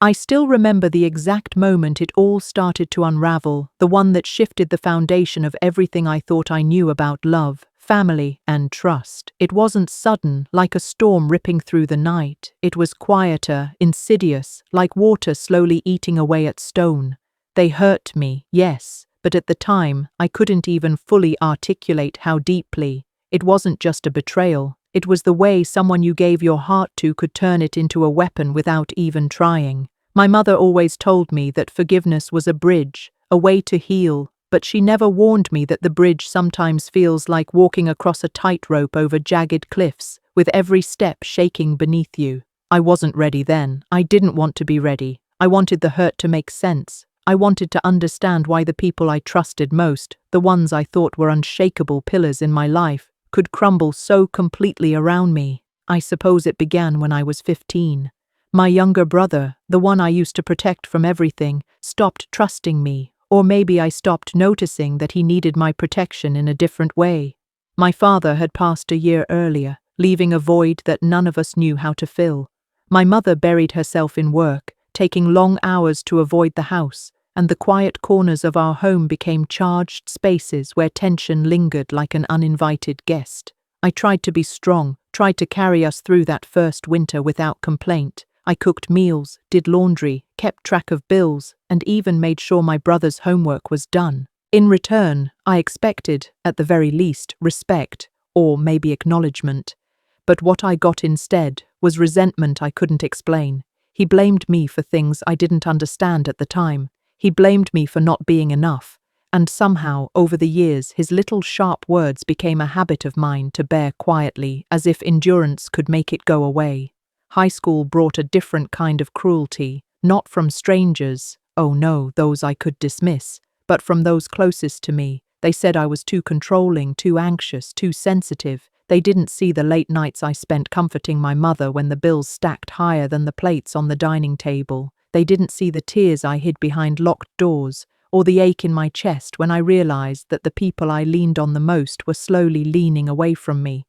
I still remember the exact moment it all started to unravel, the one that shifted the foundation of everything I thought I knew about love, family, and trust. It wasn't sudden, like a storm ripping through the night. It was quieter, insidious, like water slowly eating away at stone. They hurt me, yes, but at the time, I couldn't even fully articulate how deeply. It wasn't just a betrayal. It was the way someone you gave your heart to could turn it into a weapon without even trying. My mother always told me that forgiveness was a bridge, a way to heal, but she never warned me that the bridge sometimes feels like walking across a tightrope over jagged cliffs, with every step shaking beneath you. I wasn't ready then. I didn't want to be ready. I wanted the hurt to make sense. I wanted to understand why the people I trusted most, the ones I thought were unshakable pillars in my life, could crumble so completely around me. I suppose it began when I was 15. My younger brother, the one I used to protect from everything, stopped trusting me, or maybe I stopped noticing that he needed my protection in a different way. My father had passed a year earlier, leaving a void that none of us knew how to fill. My mother buried herself in work, taking long hours to avoid the house, and the quiet corners of our home became charged spaces where tension lingered like an uninvited guest. I tried to be strong, tried to carry us through that first winter without complaint. I cooked meals, did laundry, kept track of bills, and even made sure my brother's homework was done. In return, I expected, at the very least, respect, or maybe acknowledgement. But what I got instead was resentment I couldn't explain. He blamed me for things I didn't understand at the time. He blamed me for not being enough, and somehow, over the years, his little sharp words became a habit of mine to bear quietly, as if endurance could make it go away. High school brought a different kind of cruelty, not from strangers, oh no, those I could dismiss, but from those closest to me. They said I was too controlling, too anxious, too sensitive. They didn't see the late nights I spent comforting my mother when the bills stacked higher than the plates on the dining table. They didn't see the tears I hid behind locked doors, or the ache in my chest when I realized that the people I leaned on the most were slowly leaning away from me.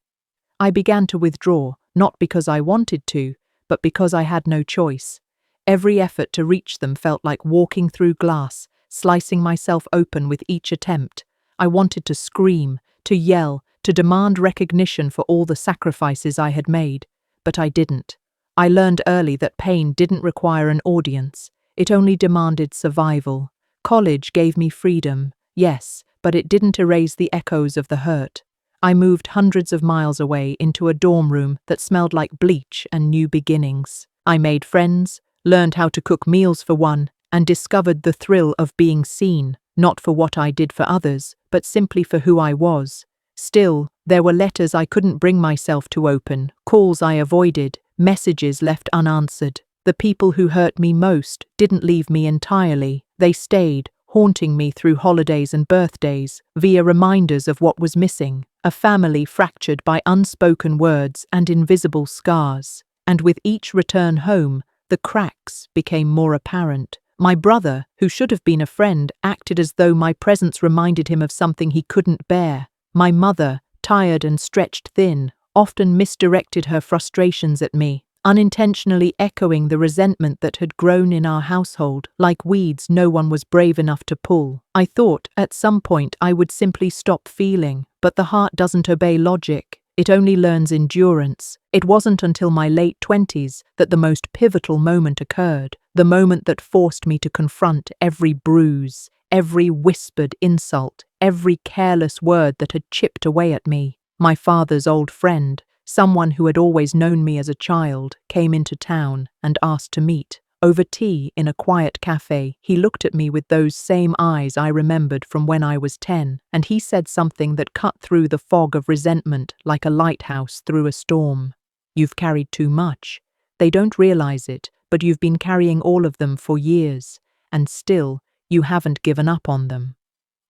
I began to withdraw, not because I wanted to, but because I had no choice. Every effort to reach them felt like walking through glass, slicing myself open with each attempt. I wanted to scream, to yell, to demand recognition for all the sacrifices I had made, but I didn't. I learned early that pain didn't require an audience. It only demanded survival. College gave me freedom, yes, but it didn't erase the echoes of the hurt. I moved hundreds of miles away into a dorm room that smelled like bleach and new beginnings. I made friends, learned how to cook meals for one, and discovered the thrill of being seen, not for what I did for others, but simply for who I was. Still, there were letters I couldn't bring myself to open, calls I avoided, messages left unanswered. The people who hurt me most didn't leave me entirely. They stayed, haunting me through holidays and birthdays, via reminders of what was missing. A family fractured by unspoken words and invisible scars. And with each return home, the cracks became more apparent. My brother, who should have been a friend, acted as though my presence reminded him of something he couldn't bear. My mother, tired and stretched thin, often misdirected her frustrations at me, unintentionally echoing the resentment that had grown in our household, like weeds no one was brave enough to pull. I thought, at some point, I would simply stop feeling, but the heart doesn't obey logic. It only learns endurance. It wasn't until my late 20s that the most pivotal moment occurred, the moment that forced me to confront every bruise, every whispered insult, every careless word that had chipped away at me. My father's old friend, someone who had always known me as a child, came into town and asked to meet. Over tea in a quiet cafe, he looked at me with those same eyes I remembered from when I was 10, and he said something that cut through the fog of resentment like a lighthouse through a storm. "You've carried too much. They don't realize it, but you've been carrying all of them for years, and still, you haven't given up on them."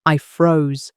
I froze.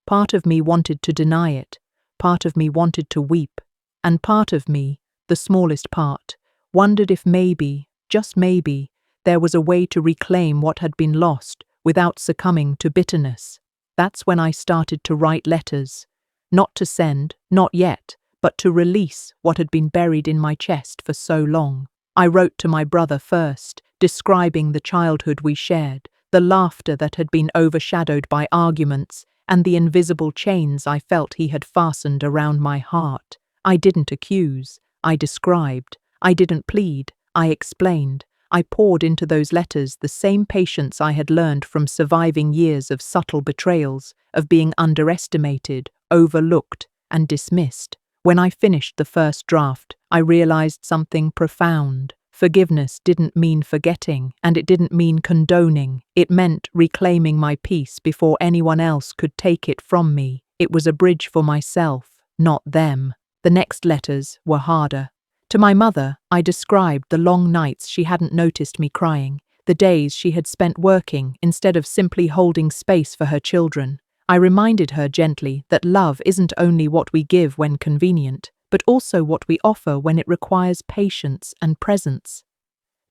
Part of me wanted to deny it. Part of me wanted to weep, and part of me, the smallest part, wondered if maybe, just maybe, there was a way to reclaim what had been lost without succumbing to bitterness. That's when I started to write letters, not to send, not yet, but to release what had been buried in my chest for so long. I wrote to my brother first, describing the childhood we shared, the laughter that had been overshadowed by arguments, and the invisible chains I felt he had fastened around my heart. I didn't accuse, I described. I didn't plead, I explained. I poured into those letters the same patience I had learned from surviving years of subtle betrayals, of being underestimated, overlooked, and dismissed. When I finished the first draft, I realized something profound. Forgiveness didn't mean forgetting, and it didn't mean condoning. It meant reclaiming my peace before anyone else could take it from me. It was a bridge for myself, not them. The next letters were harder. To my mother, I described the long nights she hadn't noticed me crying, the days she had spent working instead of simply holding space for her children. I reminded her gently that love isn't only what we give when convenient, but also what we offer when it requires patience and presence.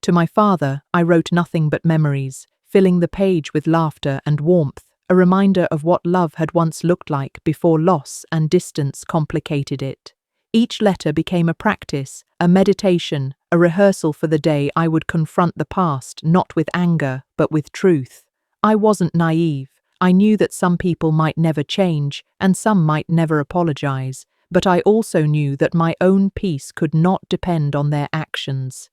To my father, I wrote nothing but memories, filling the page with laughter and warmth, a reminder of what love had once looked like before loss and distance complicated it. Each letter became a practice, a meditation, a rehearsal for the day I would confront the past, not with anger, but with truth. I wasn't naive. I knew that some people might never change, and some might never apologize, but I also knew that my own peace could not depend on their actions.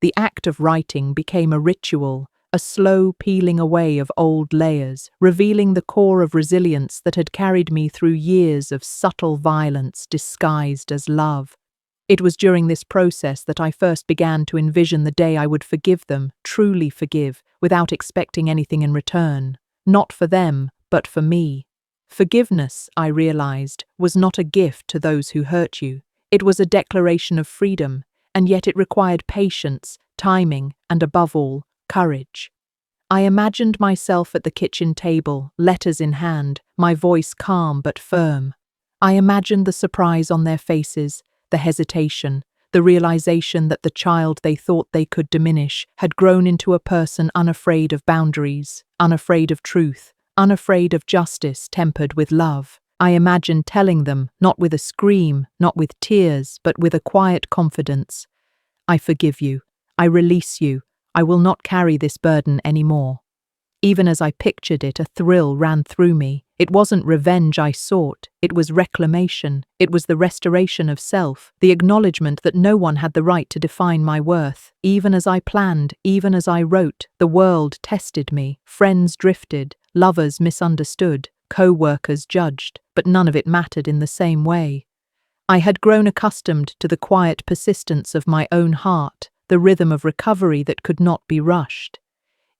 The act of writing became a ritual, a slow peeling away of old layers, revealing the core of resilience that had carried me through years of subtle violence disguised as love. It was during this process that I first began to envision the day I would forgive them, truly forgive, without expecting anything in return. Not for them, but for me. Forgiveness, I realized, was not a gift to those who hurt you. It was a declaration of freedom, and yet it required patience, timing, and above all, courage. I imagined myself at the kitchen table, letters in hand, my voice calm but firm. I imagined the surprise on their faces, the hesitation, the realization that the child they thought they could diminish had grown into a person unafraid of boundaries, unafraid of truth, unafraid of justice tempered with love. I imagined telling them, not with a scream, not with tears, but with a quiet confidence, "I forgive you. I release you. I will not carry this burden anymore." Even as I pictured it, a thrill ran through me. It wasn't revenge I sought, it was reclamation. It was the restoration of self, the acknowledgement that no one had the right to define my worth. Even as I planned, even as I wrote, the world tested me. Friends drifted, lovers misunderstood, co-workers judged, but none of it mattered in the same way. I had grown accustomed to the quiet persistence of my own heart, the rhythm of recovery that could not be rushed.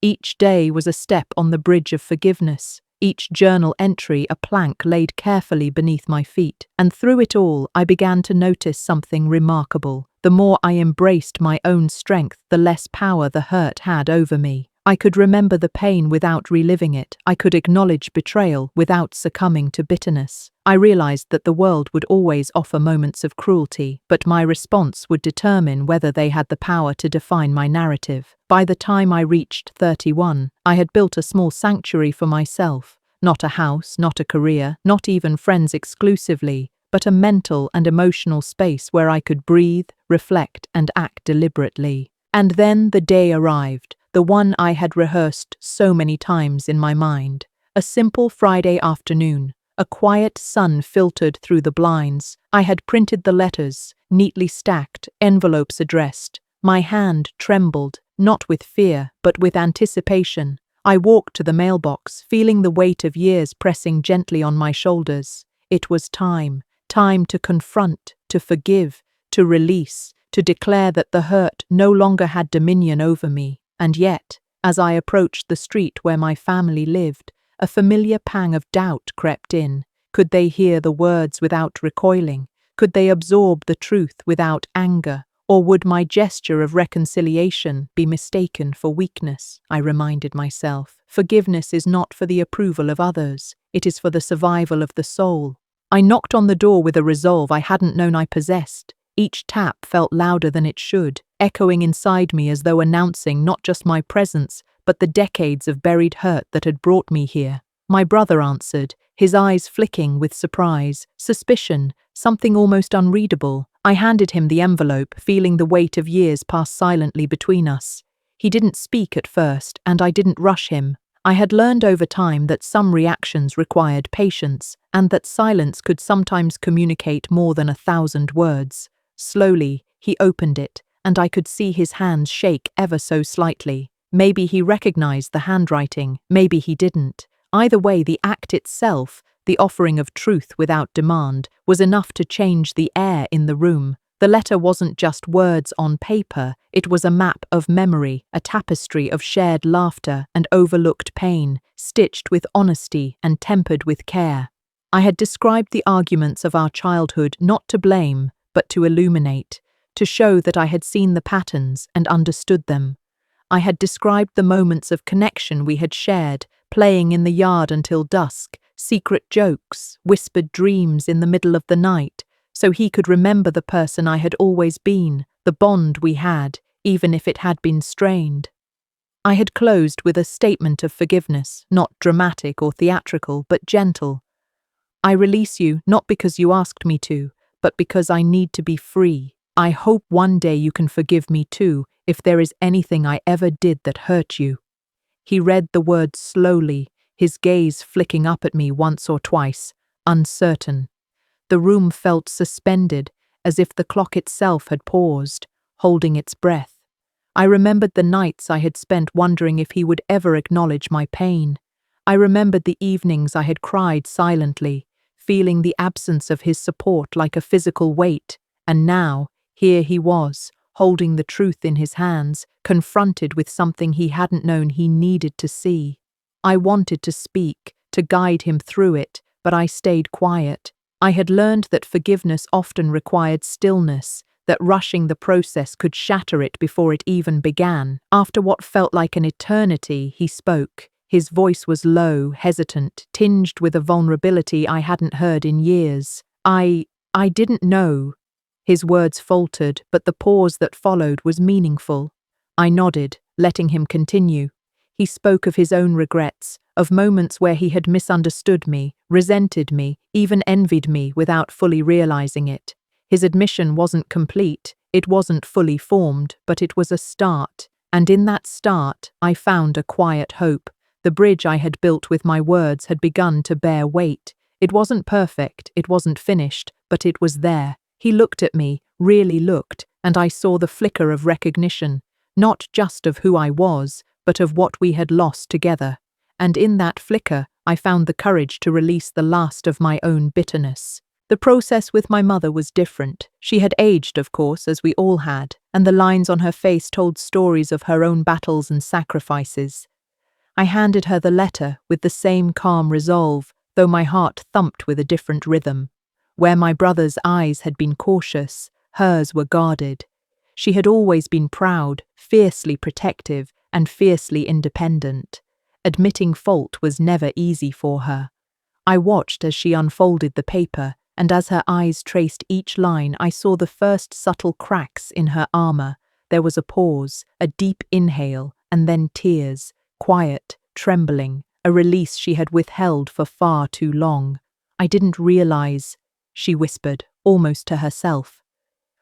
Each day was a step on the bridge of forgiveness, each journal entry a plank laid carefully beneath my feet, and through it all I began to notice something remarkable. The more I embraced my own strength, the less power the hurt had over me. I could remember the pain without reliving it. I could acknowledge betrayal without succumbing to bitterness. I realized that the world would always offer moments of cruelty, but my response would determine whether they had the power to define my narrative. By the time I reached 31, I had built a small sanctuary for myself. Not a house, not a career, not even friends exclusively, but a mental and emotional space where I could breathe, reflect, and act deliberately. And then the day arrived. The one I had rehearsed so many times in my mind. A simple Friday afternoon. A quiet sun filtered through the blinds. I had printed the letters, neatly stacked, envelopes addressed. My hand trembled, not with fear, but with anticipation. I walked to the mailbox, feeling the weight of years pressing gently on my shoulders. It was time to confront, to forgive, to release, to declare that the hurt no longer had dominion over me. And yet, as I approached the street where my family lived, a familiar pang of doubt crept in. Could they hear the words without recoiling? Could they absorb the truth without anger? Or would my gesture of reconciliation be mistaken for weakness? I reminded myself. Forgiveness is not for the approval of others. It is for the survival of the soul. I knocked on the door with a resolve I hadn't known I possessed. Each tap felt louder than it should, echoing inside me as though announcing not just my presence, but the decades of buried hurt that had brought me here. My brother answered, his eyes flicking with surprise, suspicion, something almost unreadable. I handed him the envelope, feeling the weight of years pass silently between us. He didn't speak at first, and I didn't rush him. I had learned over time that some reactions required patience, and that silence could sometimes communicate more than 1,000 words. Slowly, he opened it, and I could see his hands shake ever so slightly. Maybe he recognized the handwriting, maybe he didn't. Either way, the act itself, the offering of truth without demand, was enough to change the air in the room. The letter wasn't just words on paper, it was a map of memory, a tapestry of shared laughter and overlooked pain, stitched with honesty and tempered with care. I had described the arguments of our childhood not to blame, but to illuminate, to show that I had seen the patterns and understood them. I had described the moments of connection we had shared, playing in the yard until dusk, secret jokes, whispered dreams in the middle of the night, so he could remember the person I had always been, the bond we had, even if it had been strained. I had closed with a statement of forgiveness, not dramatic or theatrical, but gentle. I release you not because you asked me to, but because I need to be free. I hope one day you can forgive me too, if there is anything I ever did that hurt you. He read the words slowly, his gaze flicking up at me once or twice, uncertain. The room felt suspended, as if the clock itself had paused, holding its breath. I remembered the nights I had spent wondering if he would ever acknowledge my pain. I remembered the evenings I had cried silently, feeling the absence of his support like a physical weight, and now, here he was, holding the truth in his hands, confronted with something he hadn't known he needed to see. I wanted to speak, to guide him through it, but I stayed quiet. I had learned that forgiveness often required stillness, that rushing the process could shatter it before it even began. After what felt like an eternity, he spoke. His voice was low, hesitant, tinged with a vulnerability I hadn't heard in years. I didn't know. His words faltered, but the pause that followed was meaningful. I nodded, letting him continue. He spoke of his own regrets, of moments where he had misunderstood me, resented me, even envied me without fully realizing it. His admission wasn't complete, it wasn't fully formed, but it was a start, and in that start, I found a quiet hope. The bridge I had built with my words had begun to bear weight. It wasn't perfect, it wasn't finished, but it was there. He looked at me, really looked, and I saw the flicker of recognition, not just of who I was, but of what we had lost together. And in that flicker, I found the courage to release the last of my own bitterness. The process with my mother was different. She had aged, of course, as we all had, and the lines on her face told stories of her own battles and sacrifices. I handed her the letter with the same calm resolve, though my heart thumped with a different rhythm. Where my brother's eyes had been cautious, hers were guarded. She had always been proud, fiercely protective, and fiercely independent. Admitting fault was never easy for her. I watched as she unfolded the paper, and as her eyes traced each line, I saw the first subtle cracks in her armor. There was a pause, a deep inhale, and then tears, quiet, trembling, a release she had withheld for far too long. I didn't realize, she whispered, almost to herself.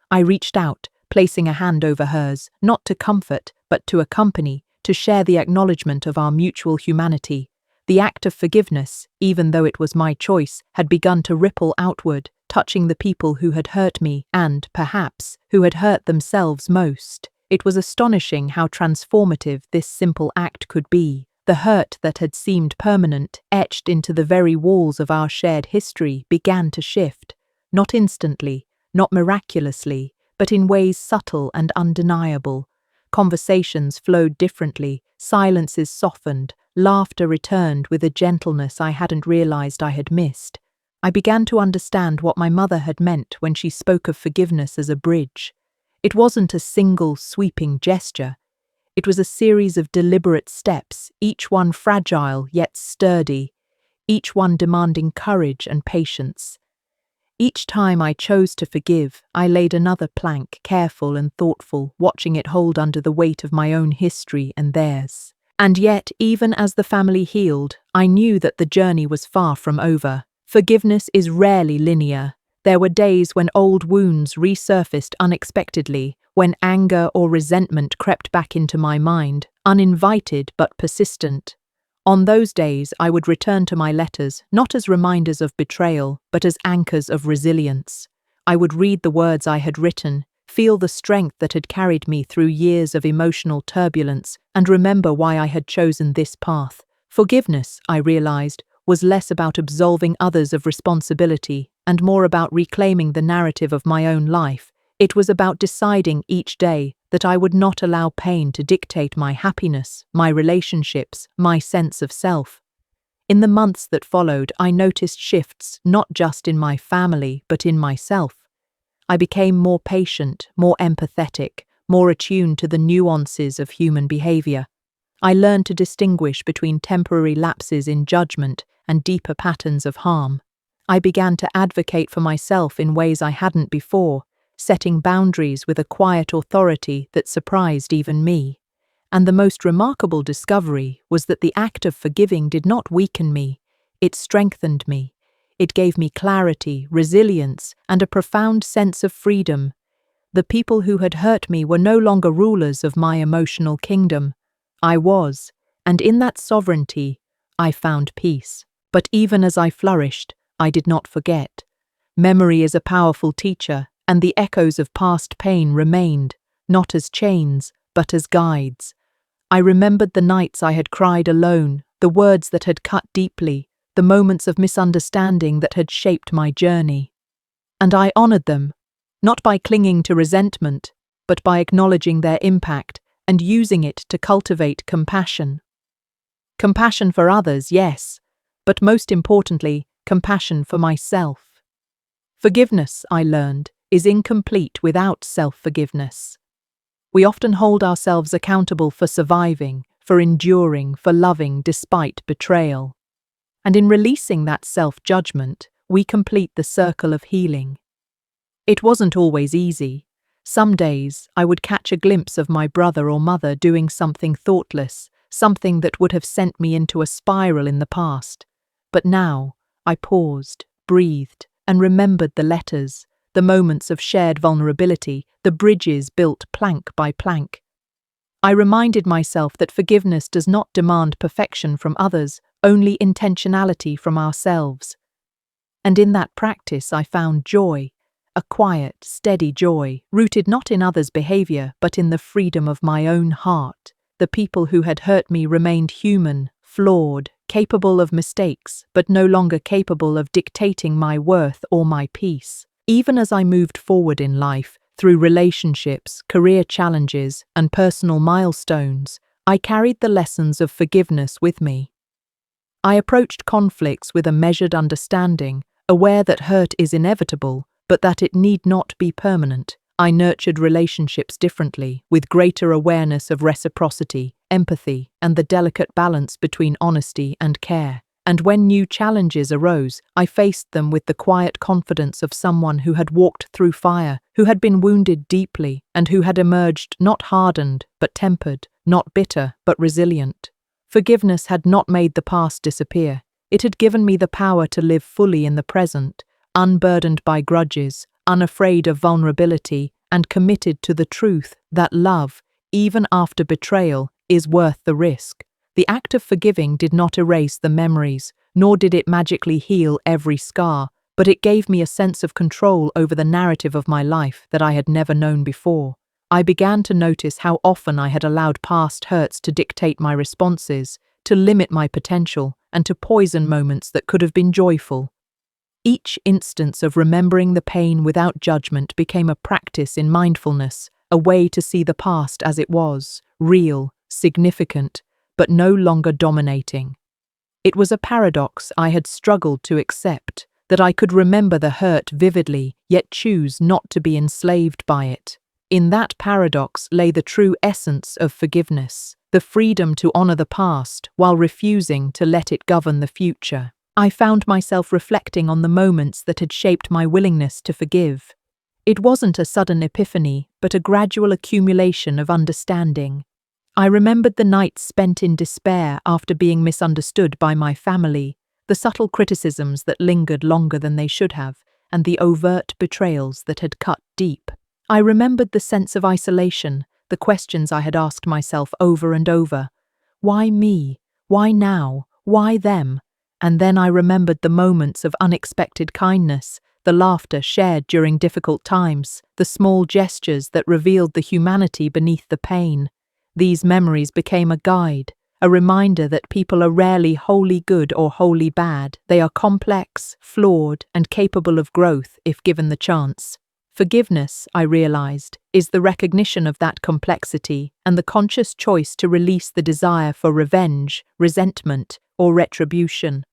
I reached out, placing a hand over hers, not to comfort, but to accompany, to share the acknowledgement of our mutual humanity. The act of forgiveness, even though it was my choice, had begun to ripple outward, touching the people who had hurt me and, perhaps, who had hurt themselves most. It was astonishing how transformative this simple act could be. The hurt that had seemed permanent, etched into the very walls of our shared history, began to shift. Not instantly, not miraculously, but in ways subtle and undeniable. Conversations flowed differently, silences softened, laughter returned with a gentleness I hadn't realized I had missed. I began to understand what my mother had meant when she spoke of forgiveness as a bridge. It wasn't a single, sweeping gesture. It was a series of deliberate steps, each one fragile yet sturdy, each one demanding courage and patience. Each time I chose to forgive, I laid another plank, careful and thoughtful, watching it hold under the weight of my own history and theirs. And yet, even as the family healed, I knew that the journey was far from over. Forgiveness is rarely linear. There were days when old wounds resurfaced unexpectedly, when anger or resentment crept back into my mind, uninvited but persistent. On those days, I would return to my letters, not as reminders of betrayal, but as anchors of resilience. I would read the words I had written, feel the strength that had carried me through years of emotional turbulence, and remember why I had chosen this path. Forgiveness, I realized, was less about absolving others of responsibility and more about reclaiming the narrative of my own life. It was about deciding each day that I would not allow pain to dictate my happiness, my relationships, my sense of self. In the months that followed, I noticed shifts not just in my family, but in myself. I became more patient, more empathetic, more attuned to the nuances of human behavior. I learned to distinguish between temporary lapses in judgment and deeper patterns of harm. I began to advocate for myself in ways I hadn't before, setting boundaries with a quiet authority that surprised even me. And the most remarkable discovery was that the act of forgiving did not weaken me, it strengthened me. It gave me clarity, resilience, and a profound sense of freedom. The people who had hurt me were no longer rulers of my emotional kingdom. I was, and in that sovereignty, I found peace. But even as I flourished, I did not forget. Memory is a powerful teacher, and the echoes of past pain remained, not as chains, but as guides. I remembered the nights I had cried alone, the words that had cut deeply, the moments of misunderstanding that had shaped my journey. And I honored them, not by clinging to resentment, but by acknowledging their impact and using it to cultivate compassion. Compassion for others, yes, but most importantly, compassion for myself. Forgiveness, I learned, is incomplete without self-forgiveness. We often hold ourselves accountable for surviving, for enduring, for loving despite betrayal. And in releasing that self-judgment, we complete the circle of healing. It wasn't always easy. Some days, I would catch a glimpse of my brother or mother doing something thoughtless, something that would have sent me into a spiral in the past. But now, I paused, breathed, and remembered the letters, the moments of shared vulnerability, the bridges built plank by plank. I reminded myself that forgiveness does not demand perfection from others, only intentionality from ourselves. And in that practice I found joy, a quiet, steady joy, rooted not in others' behavior, but in the freedom of my own heart. The people who had hurt me remained human, flawed, capable of mistakes, but no longer capable of dictating my worth or my peace. Even as I moved forward in life, through relationships, career challenges, and personal milestones, I carried the lessons of forgiveness with me. I approached conflicts with a measured understanding, aware that hurt is inevitable, but that it need not be permanent. I nurtured relationships differently, with greater awareness of reciprocity, empathy, and the delicate balance between honesty and care. And when new challenges arose, I faced them with the quiet confidence of someone who had walked through fire, who had been wounded deeply, and who had emerged not hardened, but tempered, not bitter, but resilient. Forgiveness had not made the past disappear. It had given me the power to live fully in the present, unburdened by grudges, unafraid of vulnerability, and committed to the truth that love, even after betrayal, is worth the risk. The act of forgiving did not erase the memories, nor did it magically heal every scar, but it gave me a sense of control over the narrative of my life that I had never known before. I began to notice how often I had allowed past hurts to dictate my responses, to limit my potential, and to poison moments that could have been joyful. Each instance of remembering the pain without judgment became a practice in mindfulness, a way to see the past as it was, real, significant, but no longer dominating. It was a paradox I had struggled to accept, that I could remember the hurt vividly, yet choose not to be enslaved by it. In that paradox lay the true essence of forgiveness, the freedom to honor the past while refusing to let it govern the future. I found myself reflecting on the moments that had shaped my willingness to forgive. It wasn't a sudden epiphany, but a gradual accumulation of understanding. I remembered the nights spent in despair after being misunderstood by my family, the subtle criticisms that lingered longer than they should have, and the overt betrayals that had cut deep. I remembered the sense of isolation, the questions I had asked myself over and over. Why me? Why now? Why them? And then I remembered the moments of unexpected kindness, the laughter shared during difficult times, the small gestures that revealed the humanity beneath the pain. These memories became a guide, a reminder that people are rarely wholly good or wholly bad. They are complex, flawed, and capable of growth if given the chance. Forgiveness, I realized, is the recognition of that complexity and the conscious choice to release the desire for revenge, resentment, or retribution.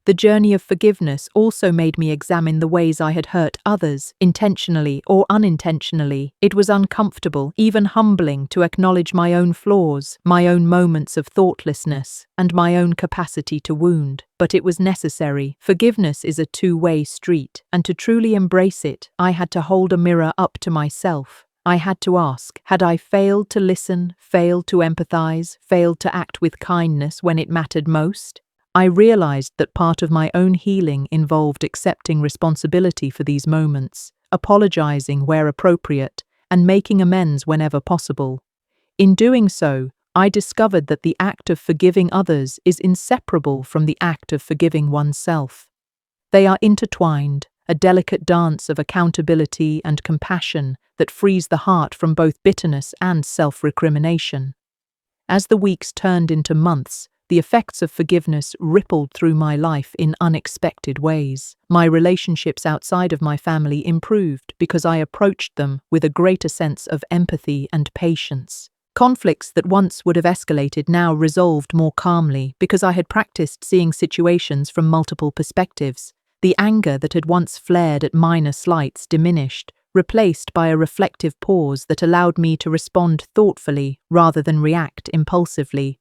The journey of forgiveness also made me examine the ways I had hurt others, intentionally or unintentionally. It was uncomfortable, even humbling, to acknowledge my own flaws, my own moments of thoughtlessness, and my own capacity to wound. But it was necessary. Forgiveness is a two-way street, and to truly embrace it, I had to hold a mirror up to myself. I had to ask, had I failed to listen, failed to empathize, failed to act with kindness when it mattered most? I realized that part of my own healing involved accepting responsibility for these moments, apologizing where appropriate, and making amends whenever possible. In doing so, I discovered that the act of forgiving others is inseparable from the act of forgiving oneself. They are intertwined, a delicate dance of accountability and compassion that frees the heart from both bitterness and self-recrimination. As the weeks turned into months, the effects of forgiveness rippled through my life in unexpected ways. My relationships outside of my family improved because I approached them with a greater sense of empathy and patience. Conflicts that once would have escalated now resolved more calmly because I had practiced seeing situations from multiple perspectives. The anger that had once flared at minor slights diminished, replaced by a reflective pause that allowed me to respond thoughtfully rather than react impulsively.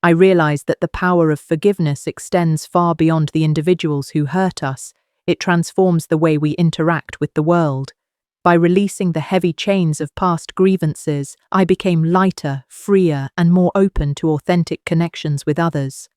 I realized that the power of forgiveness extends far beyond the individuals who hurt us. It transforms the way we interact with the world. By releasing the heavy chains of past grievances, I became lighter, freer, and more open to authentic connections with others.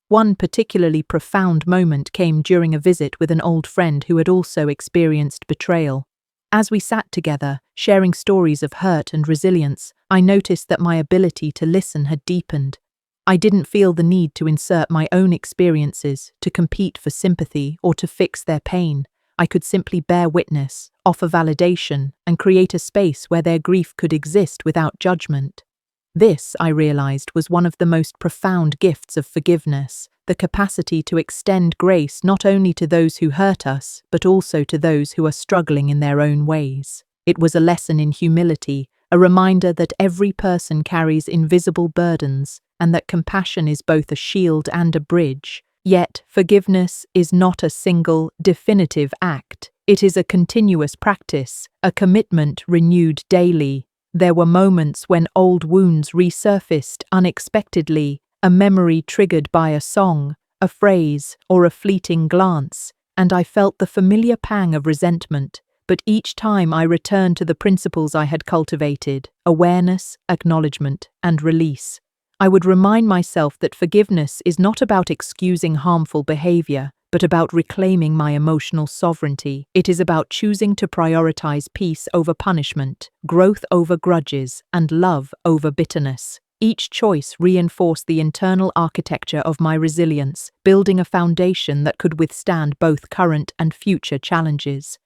One particularly profound moment came during a visit with an old friend who had also experienced betrayal. As we sat together, sharing stories of hurt and resilience, I noticed that my ability to listen had deepened. I didn't feel the need to insert my own experiences, to compete for sympathy, or to fix their pain. I could simply bear witness, offer validation, and create a space where their grief could exist without judgment. This, I realized, was one of the most profound gifts of forgiveness, the capacity to extend grace not only to those who hurt us, but also to those who are struggling in their own ways. It was a lesson in humility, a reminder that every person carries invisible burdens, and that compassion is both a shield and a bridge. Yet, forgiveness is not a single, definitive act. It is a continuous practice, a commitment renewed daily. There were moments when old wounds resurfaced unexpectedly, a memory triggered by a song, a phrase, or a fleeting glance, and I felt the familiar pang of resentment. But each time I returned to the principles I had cultivated: awareness, acknowledgement, and release. I would remind myself that forgiveness is not about excusing harmful behavior, but about reclaiming my emotional sovereignty. It is about choosing to prioritize peace over punishment, growth over grudges, and love over bitterness. Each choice reinforced the internal architecture of my resilience, building a foundation that could withstand both current and future challenges.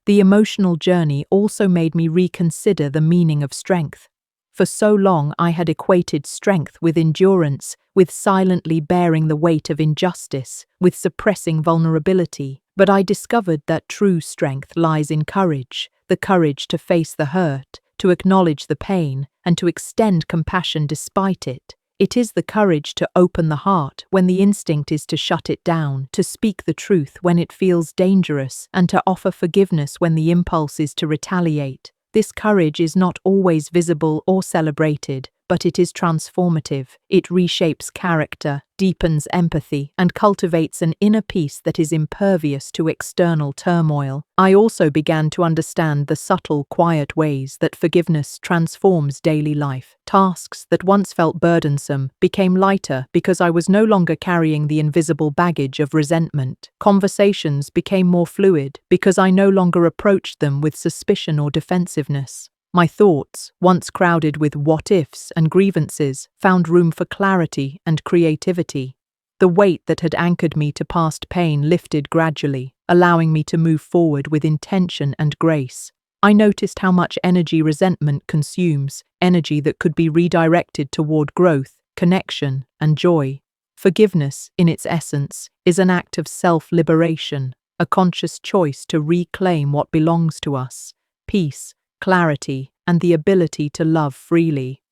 The emotional journey also made me reconsider the meaning of strength. For so long I had equated strength with endurance, with silently bearing the weight of injustice, with suppressing vulnerability. But I discovered that true strength lies in courage, the courage to face the hurt, to acknowledge the pain, and to extend compassion despite it. It is the courage to open the heart when the instinct is to shut it down, to speak the truth when it feels dangerous, and to offer forgiveness when the impulse is to retaliate. This courage is not always visible or celebrated, but it is transformative. It reshapes character, deepens empathy, and cultivates an inner peace that is impervious to external turmoil. I also began to understand the subtle, quiet ways that forgiveness transforms daily life. Tasks that once felt burdensome became lighter because I was no longer carrying the invisible baggage of resentment. Conversations became more fluid because I no longer approached them with suspicion or defensiveness. My thoughts, once crowded with what-ifs and grievances, found room for clarity and creativity. The weight that had anchored me to past pain lifted gradually, allowing me to move forward with intention and grace. I noticed how much energy resentment consumes, energy that could be redirected toward growth, connection, and joy. Forgiveness, in its essence, is an act of self-liberation, a conscious choice to reclaim what belongs to us: peace, clarity, and the ability to love freely.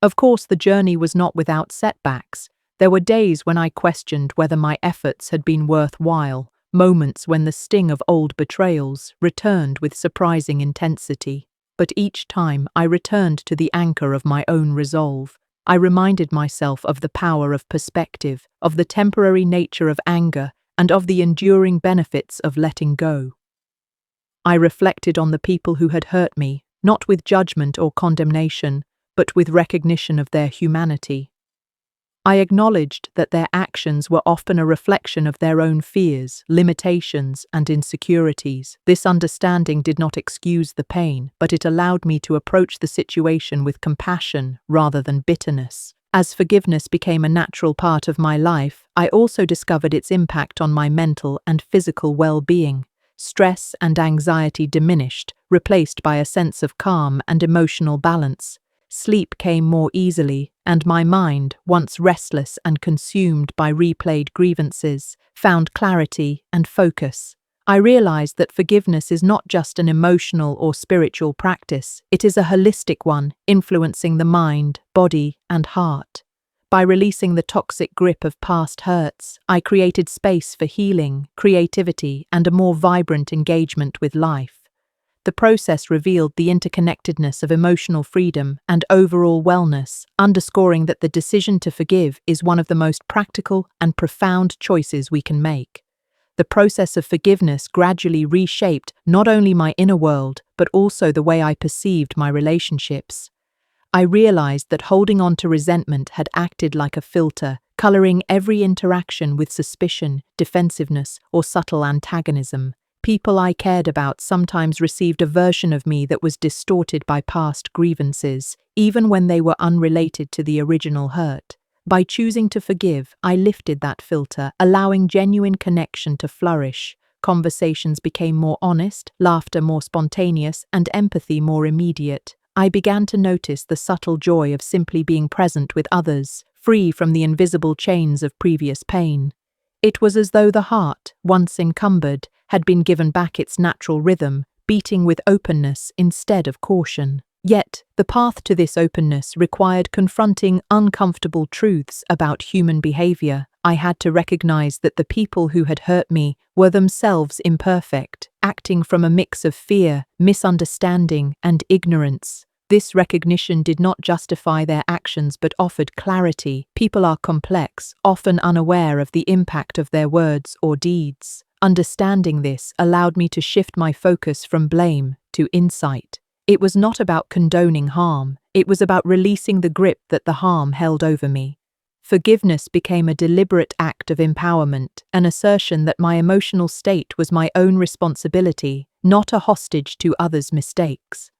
Of course, the journey was not without setbacks. There were days when I questioned whether my efforts had been worthwhile, moments when the sting of old betrayals returned with surprising intensity. But each time I returned to the anchor of my own resolve. I reminded myself of the power of perspective, of the temporary nature of anger, and of the enduring benefits of letting go. I reflected on the people who had hurt me, not with judgment or condemnation, but with recognition of their humanity. I acknowledged that their actions were often a reflection of their own fears, limitations, and insecurities. This understanding did not excuse the pain, but it allowed me to approach the situation with compassion rather than bitterness. As forgiveness became a natural part of my life, I also discovered its impact on my mental and physical well-being. Stress and anxiety diminished, replaced by a sense of calm and emotional balance. Sleep came more easily, and my mind, once restless and consumed by replayed grievances, found clarity and focus. I realized that forgiveness is not just an emotional or spiritual practice, it is a holistic one, influencing the mind, body, and heart. By releasing the toxic grip of past hurts, I created space for healing, creativity, and a more vibrant engagement with life. The process revealed the interconnectedness of emotional freedom and overall wellness, underscoring that the decision to forgive is one of the most practical and profound choices we can make. The process of forgiveness gradually reshaped not only my inner world, but also the way I perceived my relationships. I realized that holding on to resentment had acted like a filter, coloring every interaction with suspicion, defensiveness, or subtle antagonism. People I cared about sometimes received a version of me that was distorted by past grievances, even when they were unrelated to the original hurt. By choosing to forgive, I lifted that filter, allowing genuine connection to flourish. Conversations became more honest, laughter more spontaneous, and empathy more immediate. I began to notice the subtle joy of simply being present with others, free from the invisible chains of previous pain. It was as though the heart, once encumbered, had been given back its natural rhythm, beating with openness instead of caution. Yet, the path to this openness required confronting uncomfortable truths about human behavior. I had to recognize that the people who had hurt me were themselves imperfect, acting from a mix of fear, misunderstanding, and ignorance. This recognition did not justify their actions but offered clarity. People are complex, often unaware of the impact of their words or deeds. Understanding this allowed me to shift my focus from blame to insight. It was not about condoning harm, it was about releasing the grip that the harm held over me. Forgiveness became a deliberate act of empowerment, an assertion that my emotional state was my own responsibility, not a hostage to others' mistakes.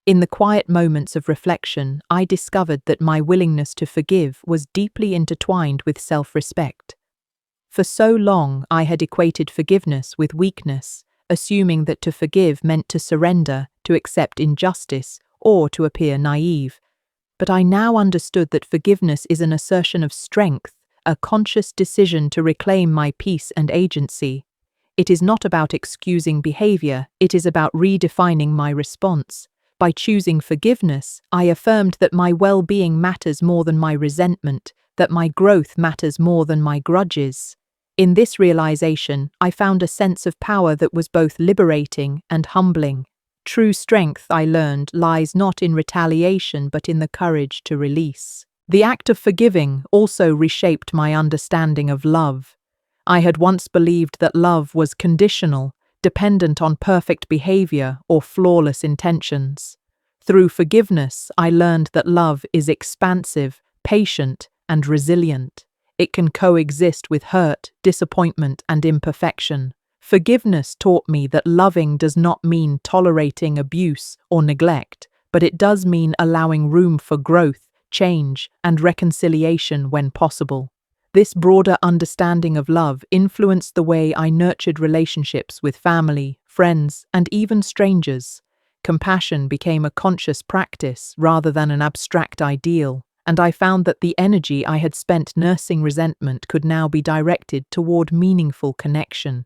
In the quiet moments of reflection, I discovered that my willingness to forgive was deeply intertwined with self-respect. For so long, I had equated forgiveness with weakness, assuming that to forgive meant to surrender, to accept injustice, or to appear naive. But I now understood that forgiveness is an assertion of strength, a conscious decision to reclaim my peace and agency. It is not about excusing behavior, it is about redefining my response. By choosing forgiveness, I affirmed that my well-being matters more than my resentment, that my growth matters more than my grudges. In this realization, I found a sense of power that was both liberating and humbling. True strength, I learned, lies not in retaliation but in the courage to release. The act of forgiving also reshaped my understanding of love. I had once believed that love was conditional, dependent on perfect behavior or flawless intentions. Through forgiveness, I learned that love is expansive, patient, and resilient. It can coexist with hurt, disappointment, and imperfection. Forgiveness taught me that loving does not mean tolerating abuse or neglect, but it does mean allowing room for growth, change, and reconciliation when possible. This broader understanding of love influenced the way I nurtured relationships with family, friends, and even strangers. Compassion became a conscious practice rather than an abstract ideal, and I found that the energy I had spent nursing resentment could now be directed toward meaningful connection.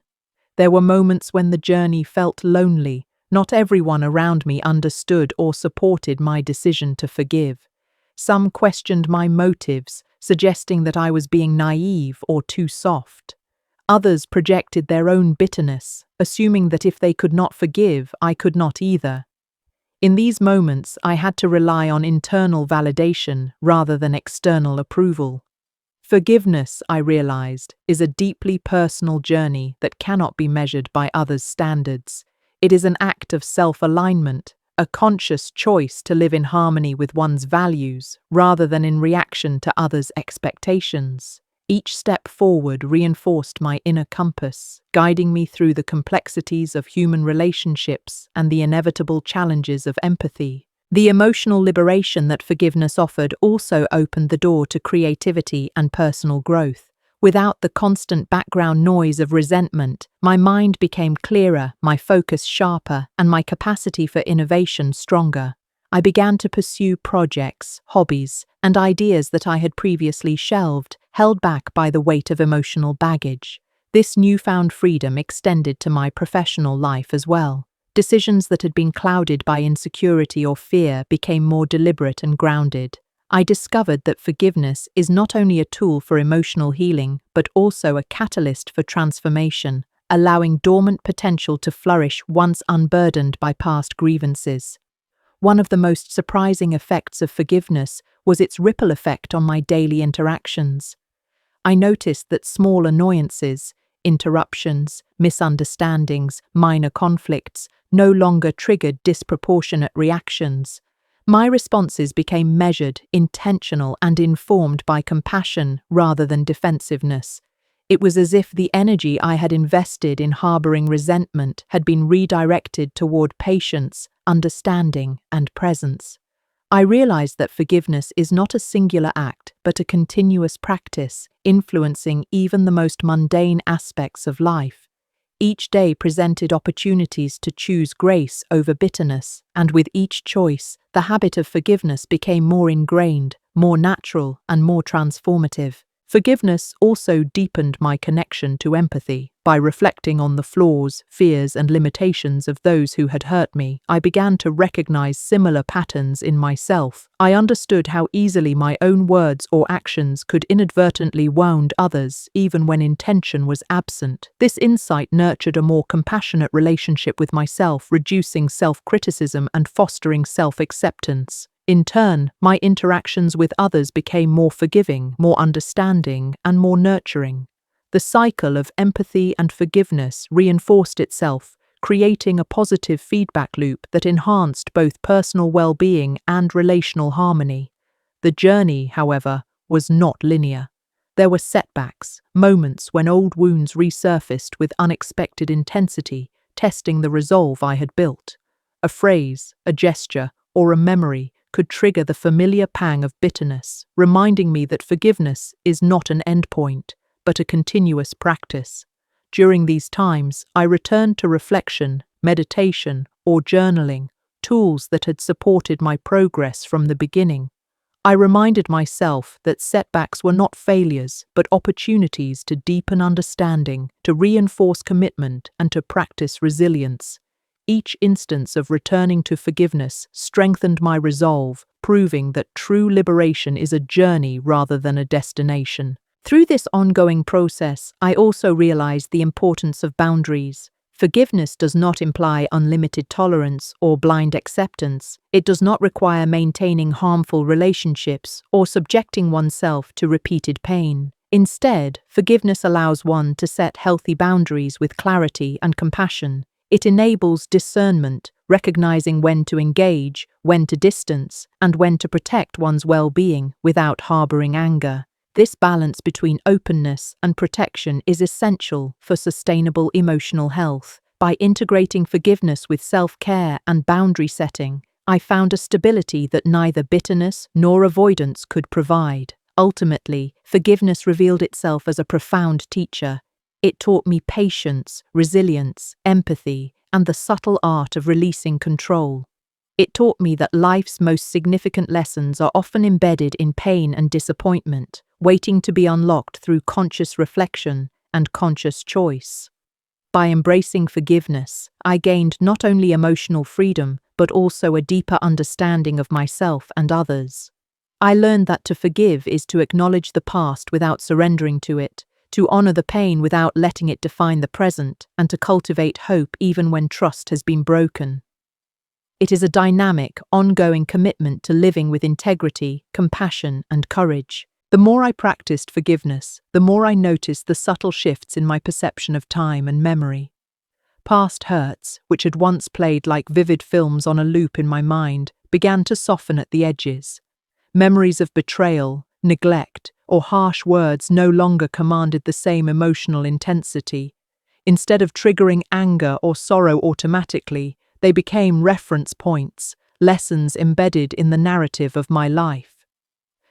There were moments when the journey felt lonely. Not everyone around me understood or supported my decision to forgive. Some questioned my motives, suggesting that I was being naive or too soft. Others projected their own bitterness, assuming that if they could not forgive, I could not either. In these moments, I had to rely on internal validation rather than external approval. Forgiveness, I realized, is a deeply personal journey that cannot be measured by others' standards. It is an act of self-alignment, a conscious choice to live in harmony with one's values rather than in reaction to others' expectations. Each step forward reinforced my inner compass, guiding me through the complexities of human relationships and the inevitable challenges of empathy. The emotional liberation that forgiveness offered also opened the door to creativity and personal growth. Without the constant background noise of resentment, my mind became clearer, my focus sharper, and my capacity for innovation stronger. I began to pursue projects, hobbies, and ideas that I had previously shelved, held back by the weight of emotional baggage. This newfound freedom extended to my professional life as well. Decisions that had been clouded by insecurity or fear became more deliberate and grounded. I discovered that forgiveness is not only a tool for emotional healing, but also a catalyst for transformation, allowing dormant potential to flourish once unburdened by past grievances. One of the most surprising effects of forgiveness was its ripple effect on my daily interactions. I noticed that small annoyances, interruptions, misunderstandings, minor conflicts, no longer triggered disproportionate reactions. My responses became measured, intentional, and informed by compassion rather than defensiveness. It was as if the energy I had invested in harboring resentment had been redirected toward patience, understanding, and presence. I realized that forgiveness is not a singular act, but a continuous practice, influencing even the most mundane aspects of life. Each day presented opportunities to choose grace over bitterness, and with each choice, the habit of forgiveness became more ingrained, more natural, and more transformative. Forgiveness also deepened my connection to empathy. By reflecting on the flaws, fears, and limitations of those who had hurt me, I began to recognize similar patterns in myself. I understood how easily my own words or actions could inadvertently wound others, even when intention was absent. This insight nurtured a more compassionate relationship with myself, reducing self-criticism and fostering self-acceptance. In turn, my interactions with others became more forgiving, more understanding, and more nurturing. The cycle of empathy and forgiveness reinforced itself, creating a positive feedback loop that enhanced both personal well-being and relational harmony. The journey, however, was not linear. There were setbacks, moments when old wounds resurfaced with unexpected intensity, testing the resolve I had built. A phrase, a gesture, or a memory could trigger the familiar pang of bitterness, reminding me that forgiveness is not an endpoint, but a continuous practice. During these times, I returned to reflection, meditation, or journaling, tools that had supported my progress from the beginning. I reminded myself that setbacks were not failures, but opportunities to deepen understanding, to reinforce commitment, and to practice resilience. Each instance of returning to forgiveness strengthened my resolve, proving that true liberation is a journey rather than a destination. Through this ongoing process, I also realized the importance of boundaries. Forgiveness does not imply unlimited tolerance or blind acceptance. It does not require maintaining harmful relationships or subjecting oneself to repeated pain. Instead, forgiveness allows one to set healthy boundaries with clarity and compassion. It enables discernment, recognizing when to engage, when to distance, and when to protect one's well-being without harboring anger. This balance between openness and protection is essential for sustainable emotional health. By integrating forgiveness with self-care and boundary setting, I found a stability that neither bitterness nor avoidance could provide. Ultimately, forgiveness revealed itself as a profound teacher. It taught me patience, resilience, empathy, and the subtle art of releasing control. It taught me that life's most significant lessons are often embedded in pain and disappointment, waiting to be unlocked through conscious reflection and conscious choice. By embracing forgiveness, I gained not only emotional freedom, but also a deeper understanding of myself and others. I learned that to forgive is to acknowledge the past without surrendering to it, to honor the pain without letting it define the present, and to cultivate hope even when trust has been broken. It is a dynamic, ongoing commitment to living with integrity, compassion, and courage. The more I practiced forgiveness, the more I noticed the subtle shifts in my perception of time and memory. Past hurts, which had once played like vivid films on a loop in my mind, began to soften at the edges. Memories of betrayal, neglect, or harsh words no longer commanded the same emotional intensity. Instead of triggering anger or sorrow automatically, they became reference points, lessons embedded in the narrative of my life.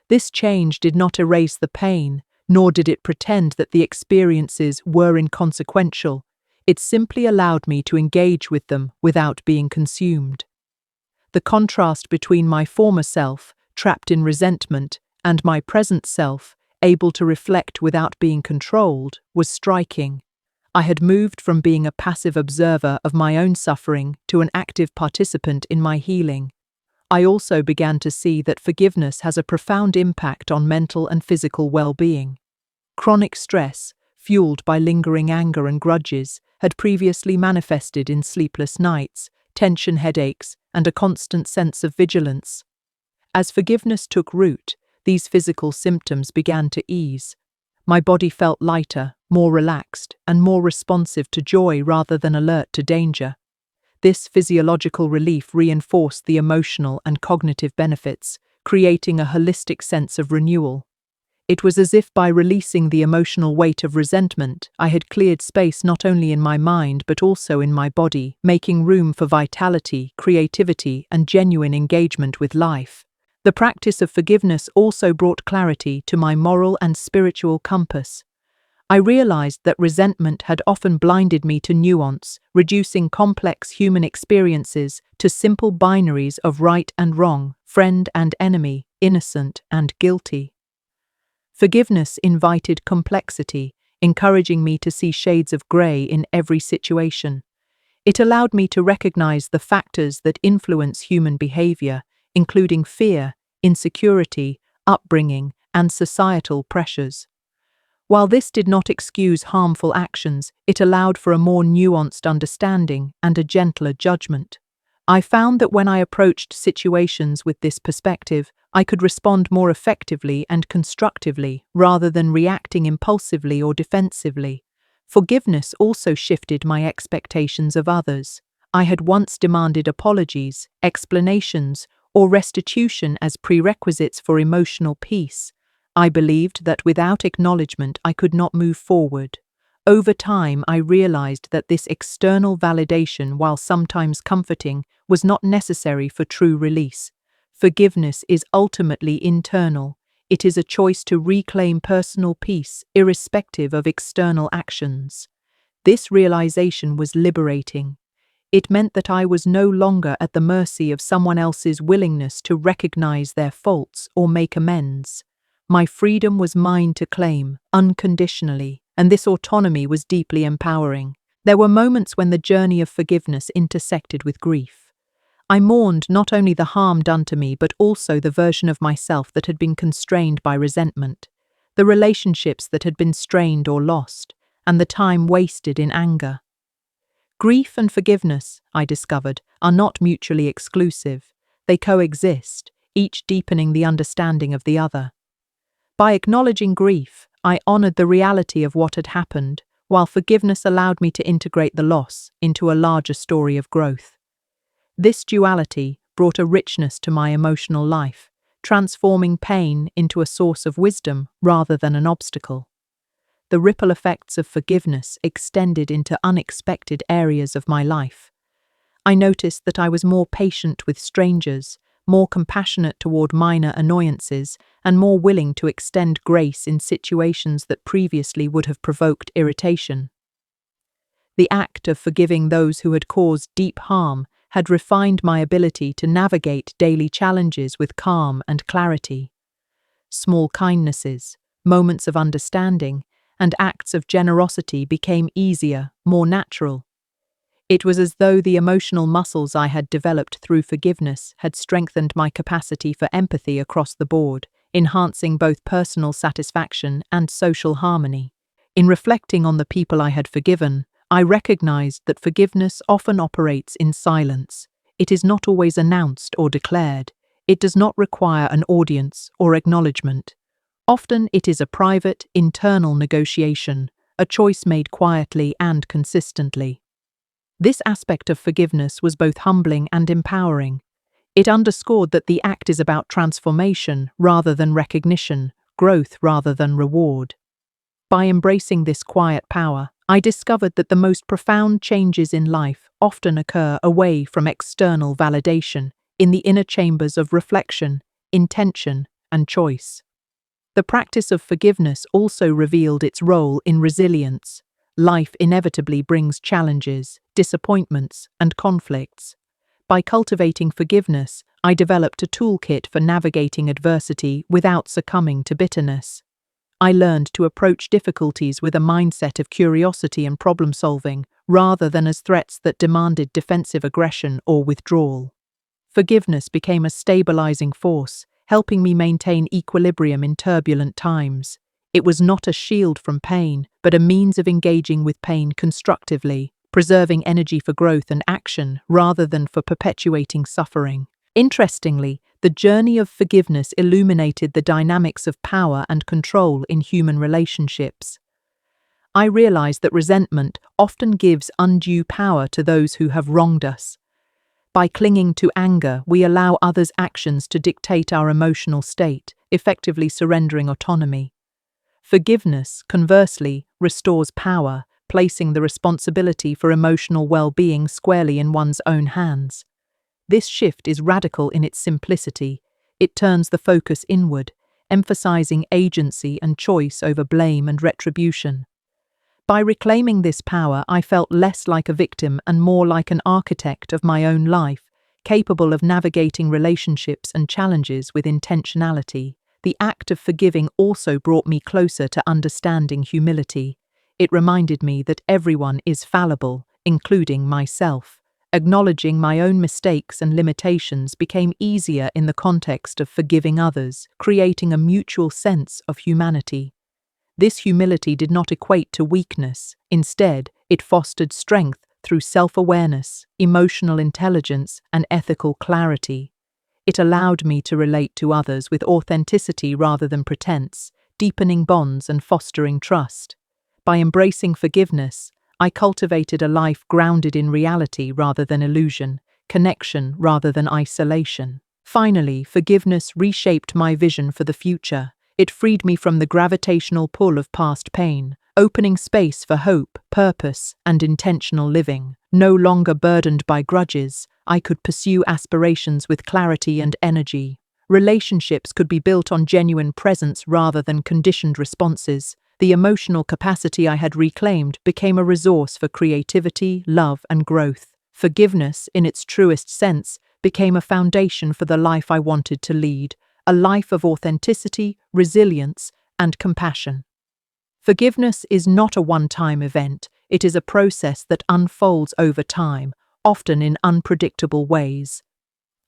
This change did not erase the pain, nor did it pretend that the experiences were inconsequential. It simply allowed me to engage with them without being consumed. The contrast between my former self, trapped in resentment, and my present self, able to reflect without being controlled, was striking. I had moved from being a passive observer of my own suffering to an active participant in my healing. I also began to see that forgiveness has a profound impact on mental and physical well-being. Chronic stress, fueled by lingering anger and grudges, had previously manifested in sleepless nights, tension headaches, and a constant sense of vigilance. As forgiveness took root, these physical symptoms began to ease. My body felt lighter, more relaxed, and more responsive to joy rather than alert to danger. This physiological relief reinforced the emotional and cognitive benefits, creating a holistic sense of renewal. It was as if by releasing the emotional weight of resentment, I had cleared space not only in my mind but also in my body, making room for vitality, creativity, and genuine engagement with life. The practice of forgiveness also brought clarity to my moral and spiritual compass. I realized that resentment had often blinded me to nuance, reducing complex human experiences to simple binaries of right and wrong, friend and enemy, innocent and guilty. Forgiveness invited complexity, encouraging me to see shades of gray in every situation. It allowed me to recognize the factors that influence human behavior, including fear, insecurity, upbringing, and societal pressures. While this did not excuse harmful actions, it allowed for a more nuanced understanding and a gentler judgment. I found that when I approached situations with this perspective, I could respond more effectively and constructively rather than reacting impulsively or defensively. Forgiveness also shifted my expectations of others. I had once demanded apologies, explanations, or restitution as prerequisites for emotional peace. I believed that without acknowledgement I could not move forward. Over time, I realized that this external validation, while sometimes comforting, was not necessary for true release. Forgiveness is ultimately internal. It is a choice to reclaim personal peace, irrespective of external actions. This realization was liberating. It meant that I was no longer at the mercy of someone else's willingness to recognize their faults or make amends. My freedom was mine to claim, unconditionally, and this autonomy was deeply empowering. There were moments when the journey of forgiveness intersected with grief. I mourned not only the harm done to me, but also the version of myself that had been constrained by resentment, the relationships that had been strained or lost, and the time wasted in anger. Grief and forgiveness, I discovered, are not mutually exclusive. They coexist, each deepening the understanding of the other. By acknowledging grief, I honored the reality of what had happened, while forgiveness allowed me to integrate the loss into a larger story of growth. This duality brought a richness to my emotional life, transforming pain into a source of wisdom rather than an obstacle. The ripple effects of forgiveness extended into unexpected areas of my life. I noticed that I was more patient with strangers, more compassionate toward minor annoyances, and more willing to extend grace in situations that previously would have provoked irritation. The act of forgiving those who had caused deep harm had refined my ability to navigate daily challenges with calm and clarity. Small kindnesses, moments of understanding, and acts of generosity became easier, more natural. It was as though the emotional muscles I had developed through forgiveness had strengthened my capacity for empathy across the board, enhancing both personal satisfaction and social harmony. In reflecting on the people I had forgiven, I recognized that forgiveness often operates in silence. It is not always announced or declared. It does not require an audience or acknowledgement. Often it is a private, internal negotiation, a choice made quietly and consistently. This aspect of forgiveness was both humbling and empowering. It underscored that the act is about transformation rather than recognition, growth rather than reward. By embracing this quiet power, I discovered that the most profound changes in life often occur away from external validation, in the inner chambers of reflection, intention, and choice. The practice of forgiveness also revealed its role in resilience. Life inevitably brings challenges, disappointments, and conflicts. By cultivating forgiveness, I developed a toolkit for navigating adversity without succumbing to bitterness. I learned to approach difficulties with a mindset of curiosity and problem-solving, rather than as threats that demanded defensive aggression or withdrawal. Forgiveness became a stabilizing force, helping me maintain equilibrium in turbulent times. It was not a shield from pain, but a means of engaging with pain constructively, preserving energy for growth and action rather than for perpetuating suffering. Interestingly, the journey of forgiveness illuminated the dynamics of power and control in human relationships. I realized that resentment often gives undue power to those who have wronged us. By clinging to anger, we allow others' actions to dictate our emotional state, effectively surrendering autonomy. Forgiveness, conversely, restores power, placing the responsibility for emotional well-being squarely in one's own hands. This shift is radical in its simplicity. It turns the focus inward, emphasizing agency and choice over blame and retribution. By reclaiming this power, I felt less like a victim and more like an architect of my own life, capable of navigating relationships and challenges with intentionality. The act of forgiving also brought me closer to understanding humility. It reminded me that everyone is fallible, including myself. Acknowledging my own mistakes and limitations became easier in the context of forgiving others, creating a mutual sense of humanity. This humility did not equate to weakness. Instead, it fostered strength through self-awareness, emotional intelligence, and ethical clarity. It allowed me to relate to others with authenticity rather than pretense, deepening bonds and fostering trust. By embracing forgiveness, I cultivated a life grounded in reality rather than illusion, connection rather than isolation. Finally, forgiveness reshaped my vision for the future. It freed me from the gravitational pull of past pain, opening space for hope, purpose, and intentional living. No longer burdened by grudges, I could pursue aspirations with clarity and energy. Relationships could be built on genuine presence rather than conditioned responses. The emotional capacity I had reclaimed became a resource for creativity, love, and growth. Forgiveness, in its truest sense, became a foundation for the life I wanted to lead, a life of authenticity, resilience, and compassion. Forgiveness is not a one-time event. It is a process that unfolds over time, often in unpredictable ways.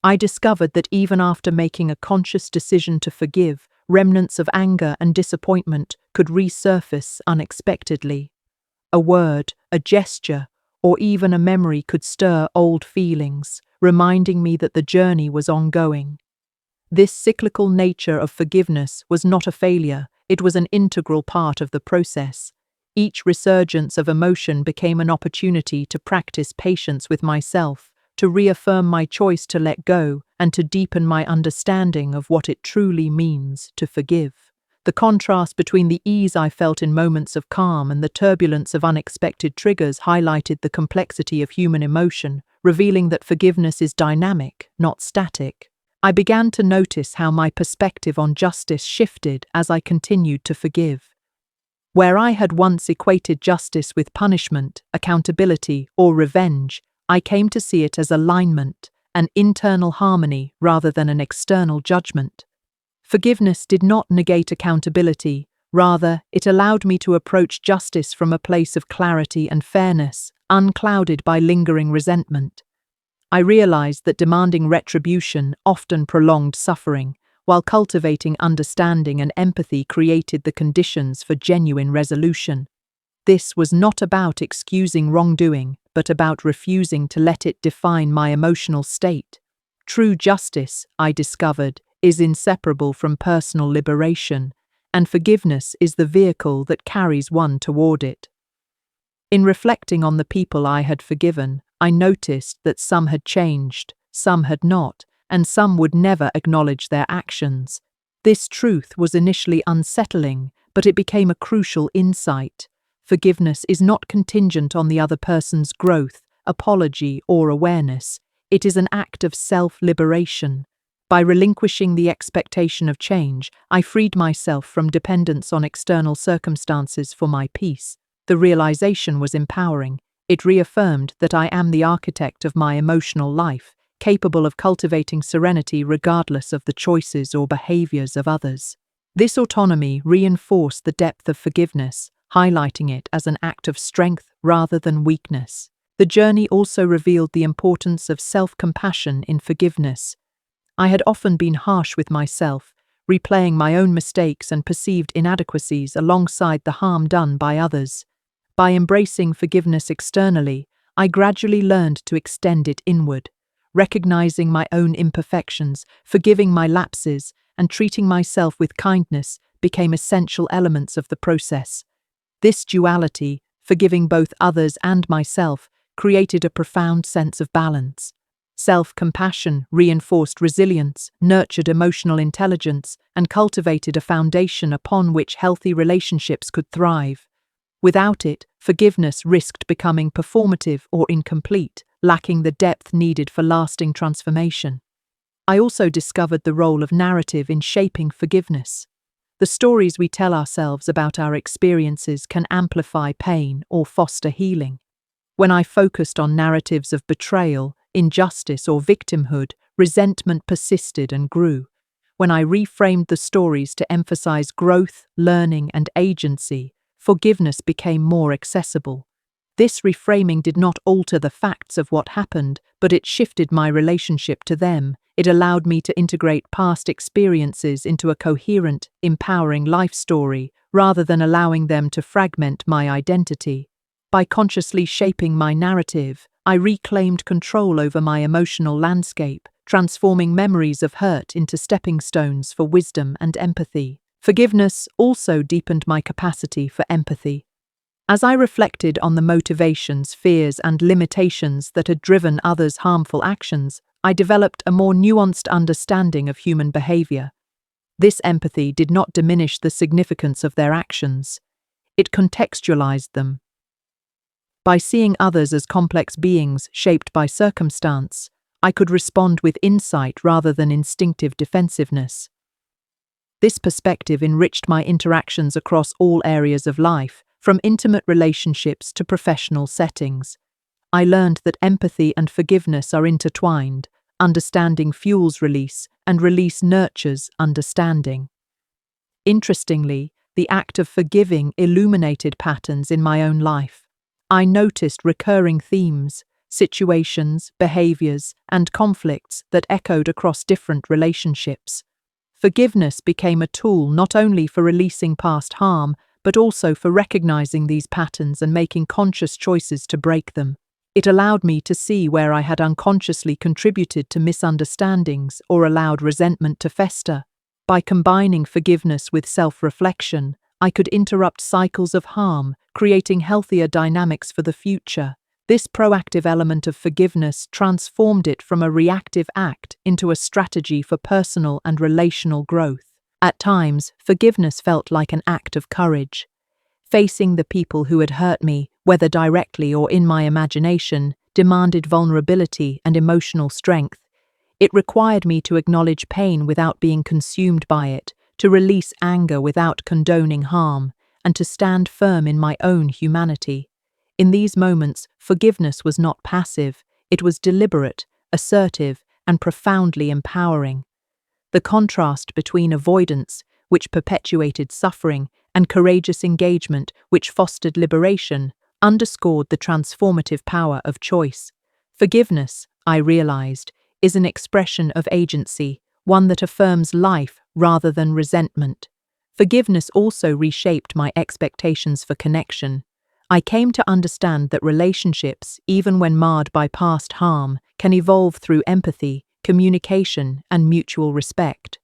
I discovered that even after making a conscious decision to forgive, remnants of anger and disappointment could resurface unexpectedly. A word, a gesture, or even a memory could stir old feelings, reminding me that the journey was ongoing. This cyclical nature of forgiveness was not a failure, it was an integral part of the process. Each resurgence of emotion became an opportunity to practice patience with myself, to reaffirm my choice to let go, and to deepen my understanding of what it truly means to forgive. The contrast between the ease I felt in moments of calm and the turbulence of unexpected triggers highlighted the complexity of human emotion, revealing that forgiveness is dynamic, not static. I began to notice how my perspective on justice shifted as I continued to forgive. Where I had once equated justice with punishment, accountability, or revenge, I came to see it as alignment, an internal harmony rather than an external judgment. Forgiveness did not negate accountability, rather, it allowed me to approach justice from a place of clarity and fairness, unclouded by lingering resentment. I realized that demanding retribution often prolonged suffering, while cultivating understanding and empathy created the conditions for genuine resolution. This was not about excusing wrongdoing, but about refusing to let it define my emotional state. True justice, I discovered, is inseparable from personal liberation, and forgiveness is the vehicle that carries one toward it. In reflecting on the people I had forgiven, I noticed that some had changed, some had not, and some would never acknowledge their actions. This truth was initially unsettling, but it became a crucial insight. Forgiveness is not contingent on the other person's growth, apology, or awareness. It is an act of self-liberation. By relinquishing the expectation of change, I freed myself from dependence on external circumstances for my peace. The realization was empowering. It reaffirmed that I am the architect of my emotional life, capable of cultivating serenity regardless of the choices or behaviors of others. This autonomy reinforced the depth of forgiveness, highlighting it as an act of strength rather than weakness. The journey also revealed the importance of self-compassion in forgiveness. I had often been harsh with myself, replaying my own mistakes and perceived inadequacies alongside the harm done by others. By embracing forgiveness externally, I gradually learned to extend it inward, recognizing my own imperfections, forgiving my lapses, and treating myself with kindness became essential elements of the process. This duality, forgiving both others and myself, created a profound sense of balance. Self-compassion reinforced resilience, nurtured emotional intelligence, and cultivated a foundation upon which healthy relationships could thrive. Without it, forgiveness risked becoming performative or incomplete, lacking the depth needed for lasting transformation. I also discovered the role of narrative in shaping forgiveness. The stories we tell ourselves about our experiences can amplify pain or foster healing. When I focused on narratives of betrayal, injustice, or victimhood, resentment persisted and grew. When I reframed the stories to emphasize growth, learning, and agency, forgiveness became more accessible. This reframing did not alter the facts of what happened, but it shifted my relationship to them. It allowed me to integrate past experiences into a coherent, empowering life story, rather than allowing them to fragment my identity. By consciously shaping my narrative, I reclaimed control over my emotional landscape, transforming memories of hurt into stepping stones for wisdom and empathy. Forgiveness also deepened my capacity for empathy. As I reflected on the motivations, fears, and limitations that had driven others' harmful actions, I developed a more nuanced understanding of human behavior. This empathy did not diminish the significance of their actions. It contextualized them. By seeing others as complex beings shaped by circumstance, I could respond with insight rather than instinctive defensiveness. This perspective enriched my interactions across all areas of life, from intimate relationships to professional settings. I learned that empathy and forgiveness are intertwined. Understanding fuels release, and release nurtures understanding. Interestingly, the act of forgiving illuminated patterns in my own life. I noticed recurring themes, situations, behaviors, and conflicts that echoed across different relationships. Forgiveness became a tool not only for releasing past harm, but also for recognizing these patterns and making conscious choices to break them. It allowed me to see where I had unconsciously contributed to misunderstandings or allowed resentment to fester. By combining forgiveness with self-reflection, I could interrupt cycles of harm, creating healthier dynamics for the future. This proactive element of forgiveness transformed it from a reactive act into a strategy for personal and relational growth. At times, forgiveness felt like an act of courage. Facing the people who had hurt me, whether directly or in my imagination, demanded vulnerability and emotional strength. It required me to acknowledge pain without being consumed by it, to release anger without condoning harm, and to stand firm in my own humanity. In these moments, forgiveness was not passive, it was deliberate, assertive, and profoundly empowering. The contrast between avoidance, which perpetuated suffering, and courageous engagement, which fostered liberation, underscored the transformative power of choice. Forgiveness, I realized, is an expression of agency, one that affirms life rather than resentment. Forgiveness also reshaped my expectations for connection. I came to understand that relationships, even when marred by past harm, can evolve through empathy, communication, and mutual respect.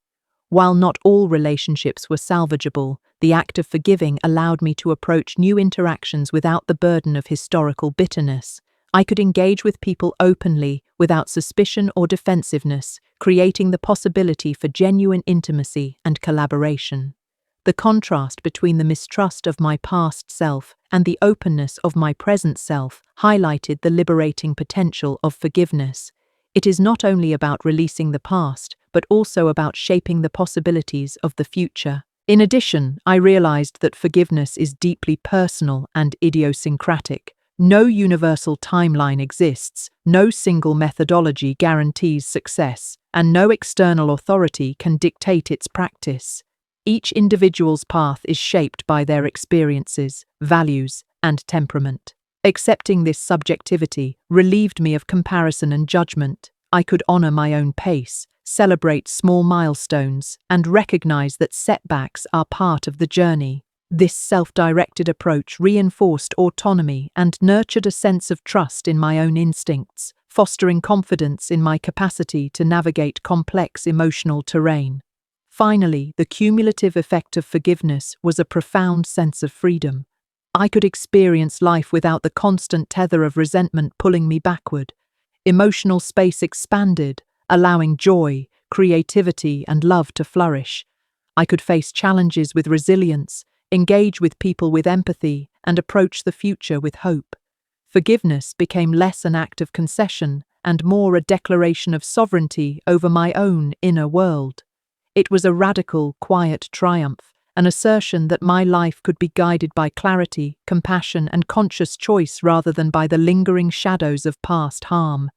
While not all relationships were salvageable, the act of forgiving allowed me to approach new interactions without the burden of historical bitterness. I could engage with people openly, without suspicion or defensiveness, creating the possibility for genuine intimacy and collaboration. The contrast between the mistrust of my past self and the openness of my present self highlighted the liberating potential of forgiveness. It is not only about releasing the past, but also about shaping the possibilities of the future. In addition, I realized that forgiveness is deeply personal and idiosyncratic. No universal timeline exists, no single methodology guarantees success, and no external authority can dictate its practice. Each individual's path is shaped by their experiences, values, and temperament. Accepting this subjectivity relieved me of comparison and judgment. I could honor my own pace, celebrate small milestones, and recognize that setbacks are part of the journey. This self-directed approach reinforced autonomy and nurtured a sense of trust in my own instincts, fostering confidence in my capacity to navigate complex emotional terrain. Finally, the cumulative effect of forgiveness was a profound sense of freedom. I could experience life without the constant tether of resentment pulling me backward. Emotional space expanded, allowing joy, creativity, and love to flourish. I could face challenges with resilience, engage with people with empathy, and approach the future with hope. Forgiveness became less an act of concession and more a declaration of sovereignty over my own inner world. It was a radical, quiet triumph, an assertion that my life could be guided by clarity, compassion, and conscious choice rather than by the lingering shadows of past harm.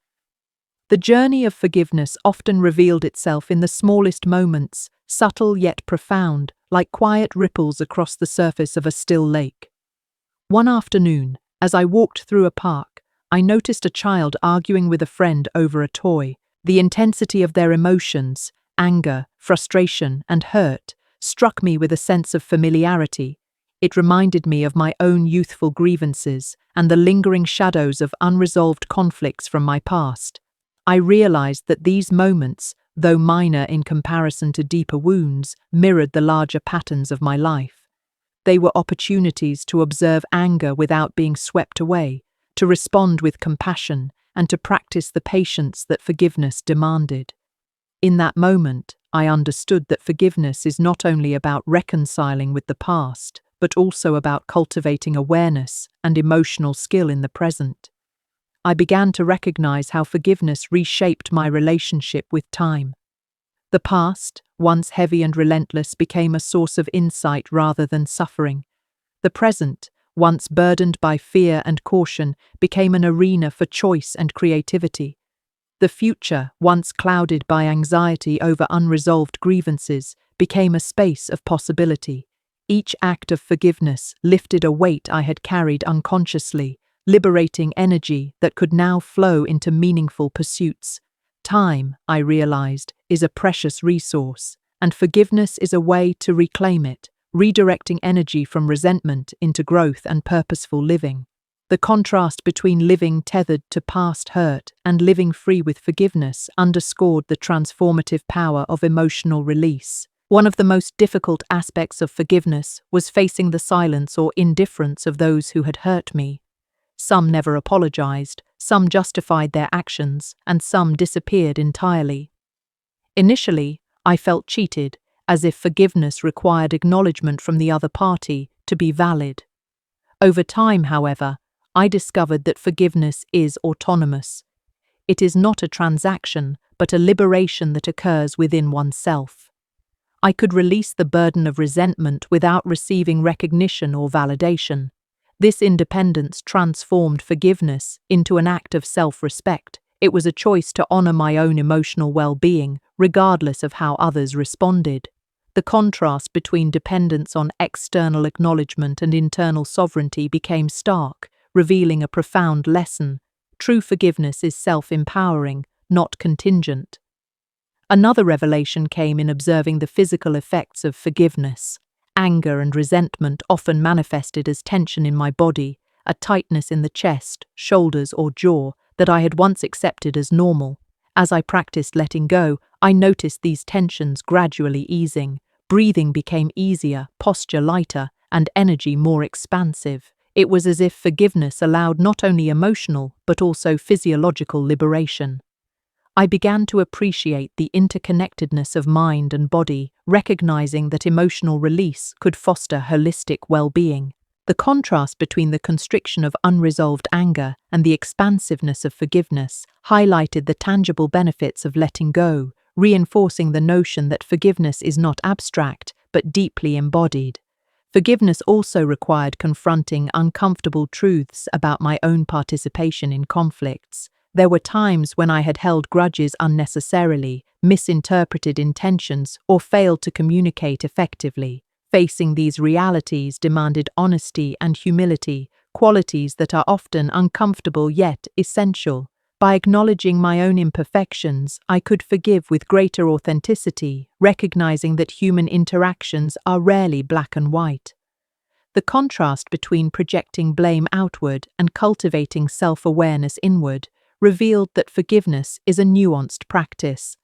The journey of forgiveness often revealed itself in the smallest moments, subtle yet profound, like quiet ripples across the surface of a still lake. One afternoon, as I walked through a park, I noticed a child arguing with a friend over a toy. The intensity of their emotions, anger, frustration, and hurt, struck me with a sense of familiarity. It reminded me of my own youthful grievances and the lingering shadows of unresolved conflicts from my past. I realized that these moments, though minor in comparison to deeper wounds, mirrored the larger patterns of my life. They were opportunities to observe anger without being swept away, to respond with compassion, and to practice the patience that forgiveness demanded. In that moment, I understood that forgiveness is not only about reconciling with the past, but also about cultivating awareness and emotional skill in the present. I began to recognize how forgiveness reshaped my relationship with time. The past, once heavy and relentless, became a source of insight rather than suffering. The present, once burdened by fear and caution, became an arena for choice and creativity. The future, once clouded by anxiety over unresolved grievances, became a space of possibility. Each act of forgiveness lifted a weight I had carried unconsciously, liberating energy that could now flow into meaningful pursuits. Time, I realized, is a precious resource, and forgiveness is a way to reclaim it, redirecting energy from resentment into growth and purposeful living. The contrast between living tethered to past hurt and living free with forgiveness underscored the transformative power of emotional release. One of the most difficult aspects of forgiveness was facing the silence or indifference of those who had hurt me. Some never apologized, some justified their actions, and some disappeared entirely. Initially, I felt cheated, as if forgiveness required acknowledgement from the other party to be valid. Over time, however, I discovered that forgiveness is autonomous. It is not a transaction, but a liberation that occurs within oneself. I could release the burden of resentment without receiving recognition or validation. This independence transformed forgiveness into an act of self-respect. It was a choice to honor my own emotional well-being, regardless of how others responded. The contrast between dependence on external acknowledgement and internal sovereignty became stark, revealing a profound lesson. True forgiveness is self-empowering, not contingent. Another revelation came in observing the physical effects of forgiveness. Anger and resentment often manifested as tension in my body, a tightness in the chest, shoulders, or jaw that I had once accepted as normal. As I practiced letting go, I noticed these tensions gradually easing. Breathing became easier, posture lighter, and energy more expansive. It was as if forgiveness allowed not only emotional, but also physiological liberation. I began to appreciate the interconnectedness of mind and body, recognizing that emotional release could foster holistic well-being. The contrast between the constriction of unresolved anger and the expansiveness of forgiveness highlighted the tangible benefits of letting go, reinforcing the notion that forgiveness is not abstract, but deeply embodied. Forgiveness also required confronting uncomfortable truths about my own participation in conflicts. There were times when I had held grudges unnecessarily, misinterpreted intentions, or failed to communicate effectively. Facing these realities demanded honesty and humility, qualities that are often uncomfortable yet essential. By acknowledging my own imperfections, I could forgive with greater authenticity, recognizing that human interactions are rarely black and white. The contrast between projecting blame outward and cultivating self-awareness inward revealed that forgiveness is a nuanced practice.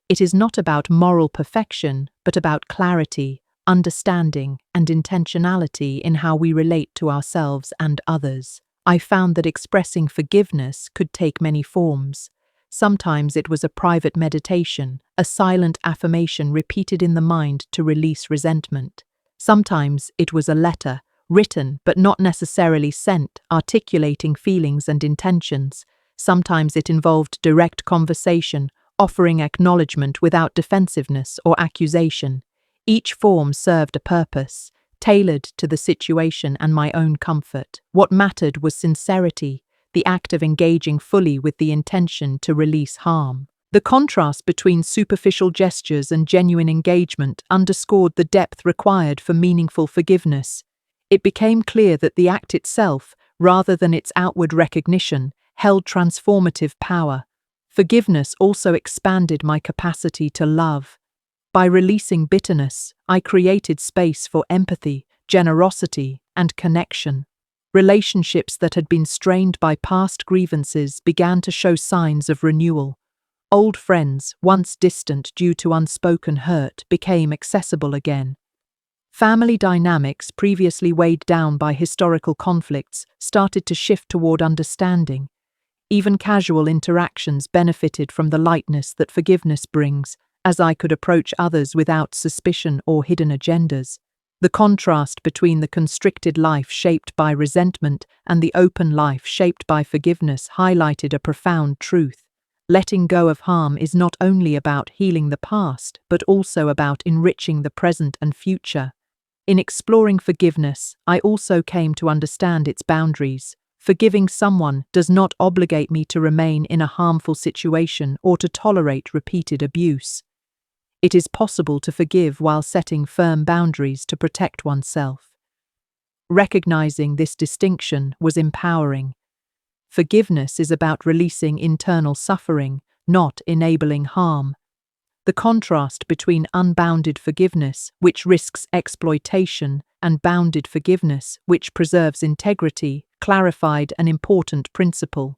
It is not about moral perfection, but about clarity, understanding, and intentionality in how we relate to ourselves and others. I found that expressing forgiveness could take many forms. Sometimes it was a private meditation, a silent affirmation repeated in the mind to release resentment. Sometimes it was a letter, written but not necessarily sent, articulating feelings and intentions. Sometimes it involved direct conversation, offering acknowledgement without defensiveness or accusation. Each form served a purpose, tailored to the situation and my own comfort. What mattered was sincerity, the act of engaging fully with the intention to release harm. The contrast between superficial gestures and genuine engagement underscored the depth required for meaningful forgiveness. It became clear that the act itself, rather than its outward recognition, held transformative power. Forgiveness also expanded my capacity to love. By releasing bitterness, I created space for empathy, generosity, and connection. Relationships that had been strained by past grievances began to show signs of renewal. Old friends, once distant due to unspoken hurt, became accessible again. Family dynamics, previously weighed down by historical conflicts, started to shift toward understanding. Even casual interactions benefited from the lightness that forgiveness brings, as I could approach others without suspicion or hidden agendas. The contrast between the constricted life shaped by resentment and the open life shaped by forgiveness highlighted a profound truth. Letting go of harm is not only about healing the past, but also about enriching the present and future. In exploring forgiveness, I also came to understand its boundaries. Forgiving someone does not obligate me to remain in a harmful situation or to tolerate repeated abuse. It is possible to forgive while setting firm boundaries to protect oneself. Recognizing this distinction was empowering. Forgiveness is about releasing internal suffering, not enabling harm. The contrast between unbounded forgiveness, which risks exploitation, and bounded forgiveness, which preserves integrity, clarified an important principle.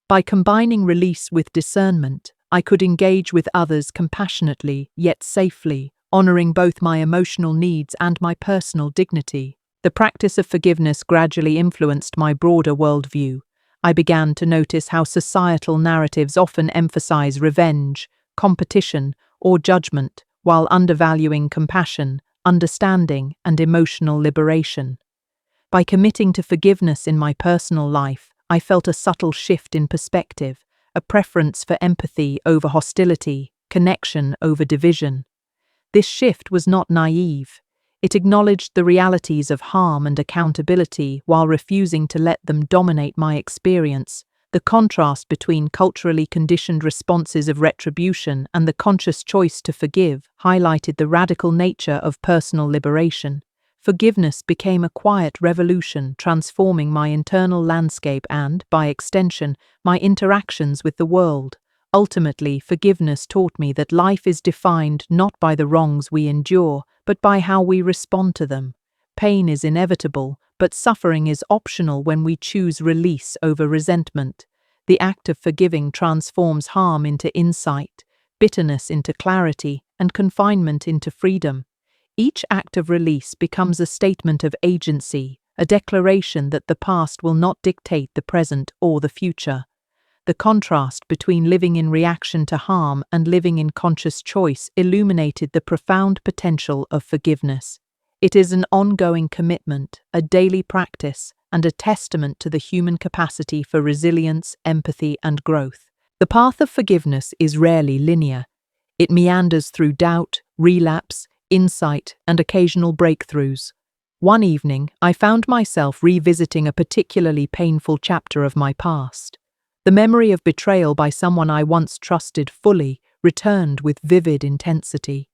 By combining release with discernment, I could engage with others compassionately yet safely, honoring both my emotional needs and my personal dignity. The practice of forgiveness gradually influenced my broader worldview. I began to notice how societal narratives often emphasize revenge, competition, or judgment, while undervaluing compassion, understanding, and emotional liberation. By committing to forgiveness in my personal life, I felt a subtle shift in perspective, a preference for empathy over hostility, connection over division. This shift was not naive. It acknowledged the realities of harm and accountability while refusing to let them dominate my experience. The contrast between culturally conditioned responses of retribution and the conscious choice to forgive highlighted the radical nature of personal liberation. Forgiveness became a quiet revolution, transforming my internal landscape and, by extension, my interactions with the world. Ultimately, forgiveness taught me that life is defined not by the wrongs we endure, but by how we respond to them. Pain is inevitable, but suffering is optional when we choose release over resentment. The act of forgiving transforms harm into insight, bitterness into clarity, and confinement into freedom. Each act of release becomes a statement of agency, a declaration that the past will not dictate the present or the future. The contrast between living in reaction to harm and living in conscious choice illuminated the profound potential of forgiveness. It is an ongoing commitment, a daily practice, and a testament to the human capacity for resilience, empathy, and growth. The path of forgiveness is rarely linear. It meanders through doubt, relapse, insight, and occasional breakthroughs. One evening, I found myself revisiting a particularly painful chapter of my past. The memory of betrayal by someone I once trusted fully returned with vivid intensity.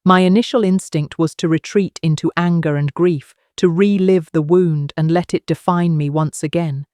My initial instinct was to retreat into anger and grief, to relive the wound and let it define me once again.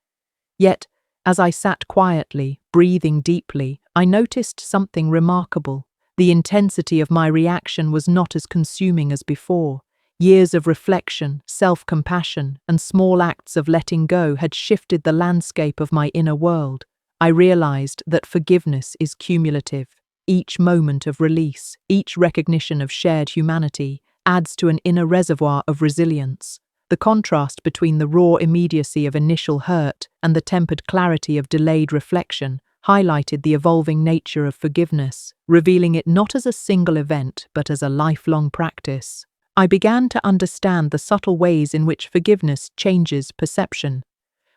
Yet, as I sat quietly, breathing deeply, I noticed something remarkable. The intensity of my reaction was not as consuming as before. Years of reflection, self-compassion, and small acts of letting go had shifted the landscape of my inner world. I realized that forgiveness is cumulative. Each moment of release, each recognition of shared humanity, adds to an inner reservoir of resilience. The contrast between the raw immediacy of initial hurt and the tempered clarity of delayed reflection highlighted the evolving nature of forgiveness, revealing it not as a single event but as a lifelong practice. I began to understand the subtle ways in which forgiveness changes perception.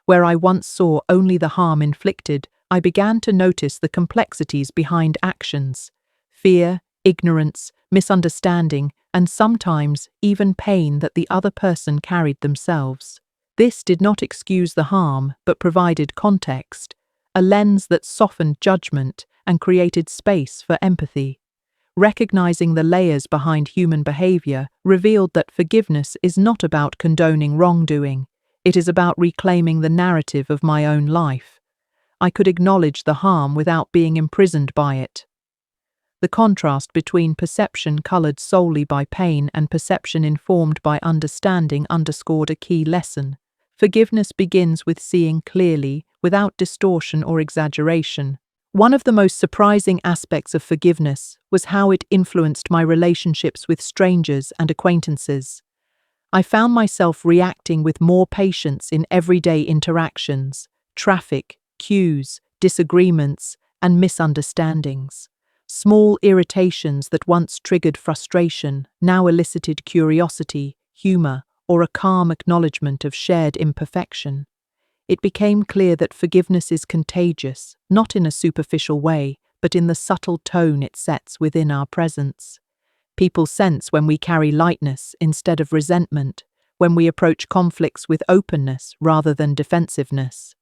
Where I once saw only the harm inflicted, I began to notice the complexities behind actions. Fear, ignorance, misunderstanding, and sometimes even pain that the other person carried themselves. This did not excuse the harm, but provided context, a lens that softened judgment and created space for empathy. Recognizing the layers behind human behavior revealed that forgiveness is not about condoning wrongdoing. It is about reclaiming the narrative of my own life. I could acknowledge the harm without being imprisoned by it. The contrast between perception colored solely by pain and perception informed by understanding underscored a key lesson. Forgiveness begins with seeing clearly, without distortion or exaggeration. One of the most surprising aspects of forgiveness was how it influenced my relationships with strangers and acquaintances. I found myself reacting with more patience in everyday interactions, traffic, queues, disagreements, and misunderstandings. Small irritations that once triggered frustration now elicited curiosity, humor, or a calm acknowledgement of shared imperfection. It became clear that forgiveness is contagious, not in a superficial way, but in the subtle tone it sets within our presence. People sense when we carry lightness instead of resentment, when we approach conflicts with openness rather than defensiveness.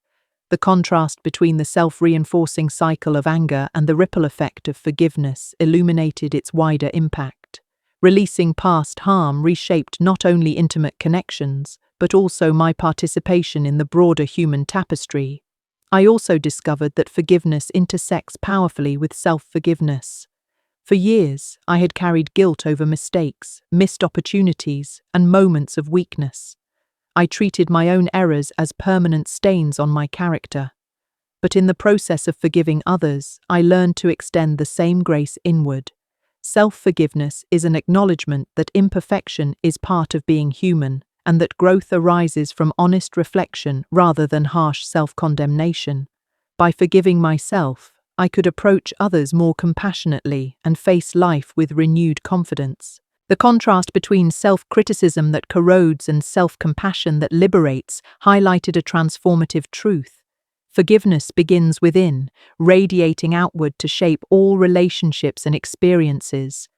The contrast between the self-reinforcing cycle of anger and the ripple effect of forgiveness illuminated its wider impact. Releasing past harm reshaped not only intimate connections, but also my participation in the broader human tapestry. I also discovered that forgiveness intersects powerfully with self-forgiveness. For years, I had carried guilt over mistakes, missed opportunities, and moments of weakness. I treated my own errors as permanent stains on my character. But in the process of forgiving others, I learned to extend the same grace inward. Self-forgiveness is an acknowledgement that imperfection is part of being human, and that growth arises from honest reflection rather than harsh self-condemnation. By forgiving myself, I could approach others more compassionately and face life with renewed confidence. The contrast between self-criticism that corrodes and self-compassion that liberates highlighted a transformative truth. Forgiveness begins within, radiating outward to shape all relationships and experiences.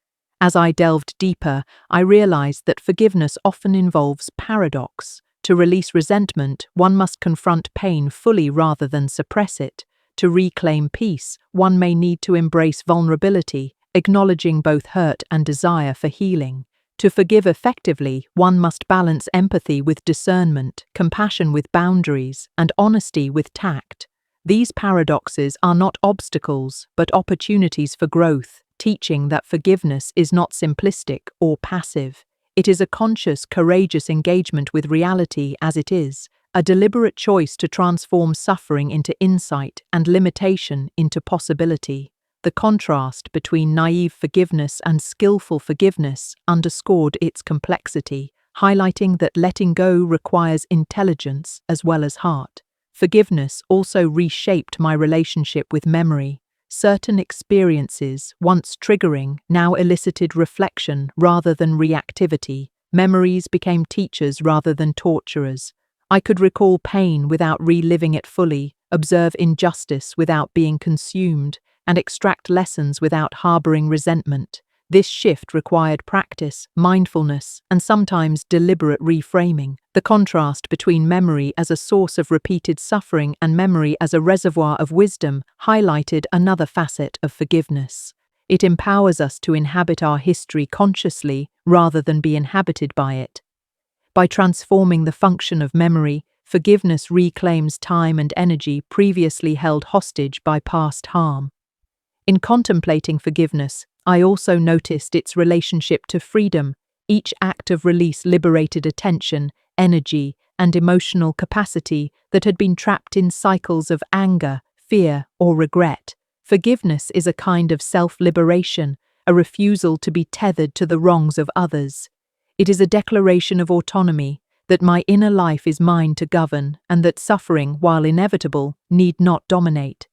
As I delved deeper, I realized that forgiveness often involves paradox. To release resentment, one must confront pain fully rather than suppress it. To reclaim peace, one may need to embrace vulnerability, acknowledging both hurt and desire for healing. To forgive effectively, one must balance empathy with discernment, compassion with boundaries, and honesty with tact. These paradoxes are not obstacles, but opportunities for growth, teaching that forgiveness is not simplistic or passive. It is a conscious, courageous engagement with reality as it is, a deliberate choice to transform suffering into insight and limitation into possibility. The contrast between naive forgiveness and skillful forgiveness underscored its complexity, highlighting that letting go requires intelligence as well as heart. Forgiveness also reshaped my relationship with memory. Certain experiences, once triggering, now elicited reflection rather than reactivity. Memories became teachers rather than torturers. I could recall pain without reliving it fully, observe injustice without being consumed, and extract lessons without harboring resentment. This shift required practice, mindfulness, and sometimes deliberate reframing. The contrast between memory as a source of repeated suffering and memory as a reservoir of wisdom highlighted another facet of forgiveness. It empowers us to inhabit our history consciously rather than be inhabited by it. By transforming the function of memory, forgiveness reclaims time and energy previously held hostage by past harm. In contemplating forgiveness, I also noticed its relationship to freedom. Each act of release liberated attention, energy, and emotional capacity that had been trapped in cycles of anger, fear, or regret. Forgiveness is a kind of self-liberation, a refusal to be tethered to the wrongs of others. It is a declaration of autonomy, that my inner life is mine to govern, and that suffering, while inevitable, need not dominate.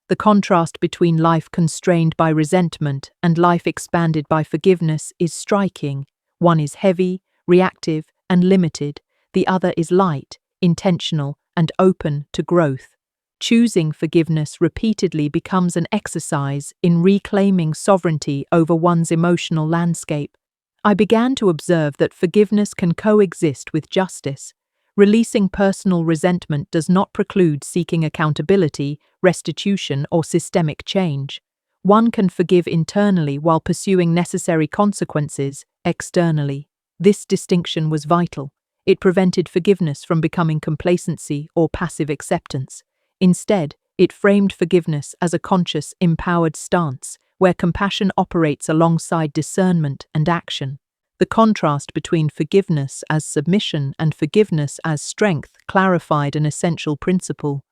The contrast between life constrained by resentment and life expanded by forgiveness is striking. One is heavy, reactive, and limited. The other is light, intentional, and open to growth. Choosing forgiveness repeatedly becomes an exercise in reclaiming sovereignty over one's emotional landscape. I began to observe that forgiveness can coexist with justice. Releasing personal resentment does not preclude seeking accountability, restitution, or systemic change. One can forgive internally while pursuing necessary consequences externally. This distinction was vital. It prevented forgiveness from becoming complacency or passive acceptance. Instead, it framed forgiveness as a conscious, empowered stance, where compassion operates alongside discernment and action. The contrast between forgiveness as submission and forgiveness as strength clarified an essential principle.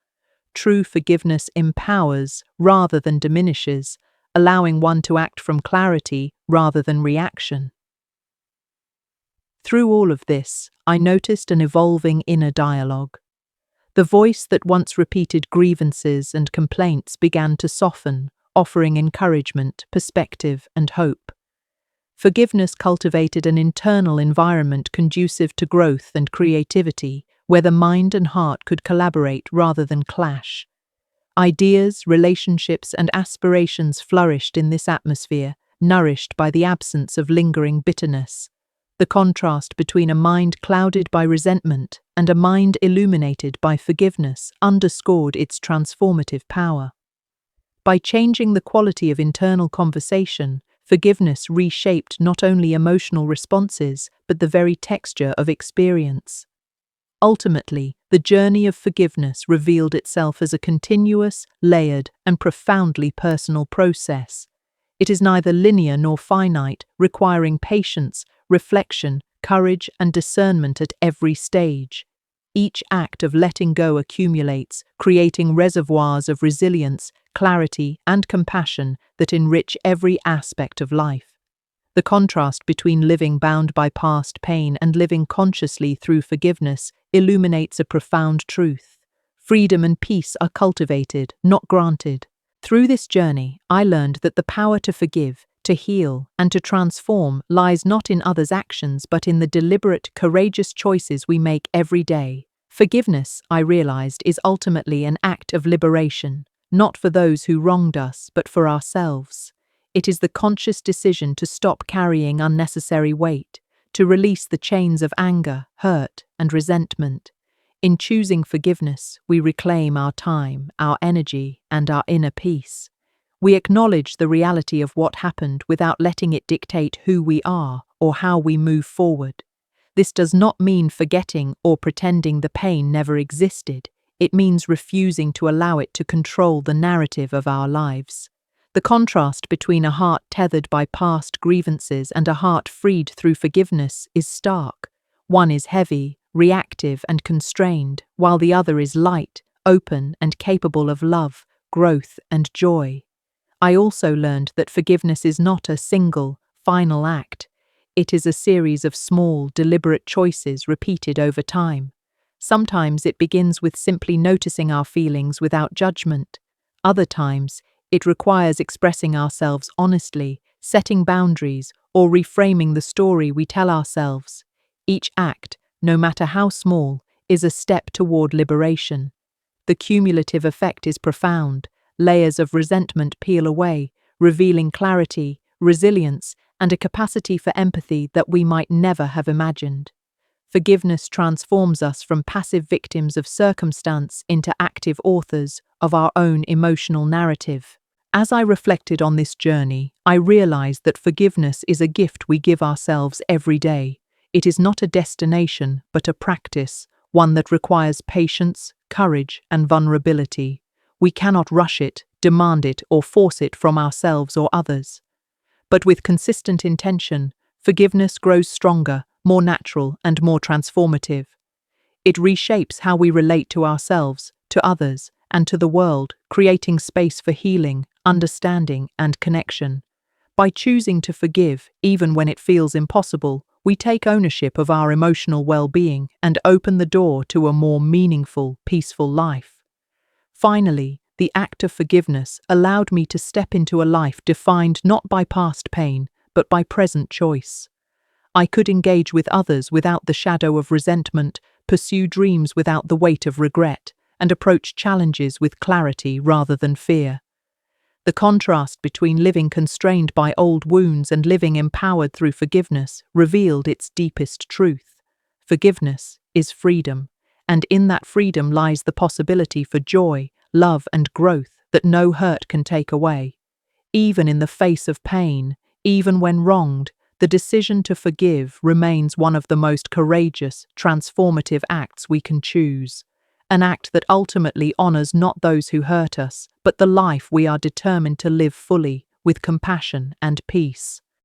True forgiveness empowers rather than diminishes, allowing one to act from clarity rather than reaction. Through all of this, I noticed an evolving inner dialogue. The voice that once repeated grievances and complaints began to soften, offering encouragement, perspective, and hope. Forgiveness cultivated an internal environment conducive to growth and creativity, where the mind and heart could collaborate rather than clash. Ideas, relationships, and aspirations flourished in this atmosphere, nourished by the absence of lingering bitterness. The contrast between a mind clouded by resentment and a mind illuminated by forgiveness underscored its transformative power. By changing the quality of internal conversation, forgiveness reshaped not only emotional responses, but the very texture of experience. Ultimately, the journey of forgiveness revealed itself as a continuous, layered, and profoundly personal process. It is neither linear nor finite, requiring patience, reflection, courage, and discernment at every stage. Each act of letting go accumulates, creating reservoirs of resilience, clarity, and compassion that enrich every aspect of life. The contrast between living bound by past pain and living consciously through forgiveness illuminates a profound truth. Freedom and peace are cultivated, not granted. Through this journey, I learned that the power to forgive, to heal, and to transform lies not in others' actions but in the deliberate, courageous choices we make every day. Forgiveness, I realized, is ultimately an act of liberation, not for those who wronged us, but for ourselves. It is the conscious decision to stop carrying unnecessary weight, to release the chains of anger, hurt, and resentment. In choosing forgiveness, we reclaim our time, our energy, and our inner peace. We acknowledge the reality of what happened without letting it dictate who we are or how we move forward. This does not mean forgetting or pretending the pain never existed. It means refusing to allow it to control the narrative of our lives. The contrast between a heart tethered by past grievances and a heart freed through forgiveness is stark. One is heavy, reactive, and constrained, while the other is light, open, and capable of love, growth, and joy. I also learned that forgiveness is not a single, final act. It is a series of small, deliberate choices repeated over time. Sometimes it begins with simply noticing our feelings without judgment. Other times, it requires expressing ourselves honestly, setting boundaries, or reframing the story we tell ourselves. Each act, no matter how small, is a step toward liberation. The cumulative effect is profound. Layers of resentment peel away, revealing clarity, resilience, and a capacity for empathy that we might never have imagined. Forgiveness transforms us from passive victims of circumstance into active authors of our own emotional narrative. As I reflected on this journey, I realized that forgiveness is a gift we give ourselves every day. It is not a destination, but a practice, one that requires patience, courage, and vulnerability. We cannot rush it, demand it, or force it from ourselves or others. But with consistent intention, forgiveness grows stronger, more natural, and more transformative. It reshapes how we relate to ourselves, to others, and to the world, creating space for healing, understanding, and connection. By choosing to forgive, even when it feels impossible, we take ownership of our emotional well-being and open the door to a more meaningful, peaceful life. Finally, the act of forgiveness allowed me to step into a life defined not by past pain, but by present choice. I could engage with others without the shadow of resentment, pursue dreams without the weight of regret, and approach challenges with clarity rather than fear. The contrast between living constrained by old wounds and living empowered through forgiveness revealed its deepest truth. Forgiveness is freedom, and in that freedom lies the possibility for joy, love, and growth that no hurt can take away. Even in the face of pain, even when wronged, the decision to forgive remains one of the most courageous, transformative acts we can choose. An act that ultimately honors not those who hurt us, but the life we are determined to live fully, with compassion and peace.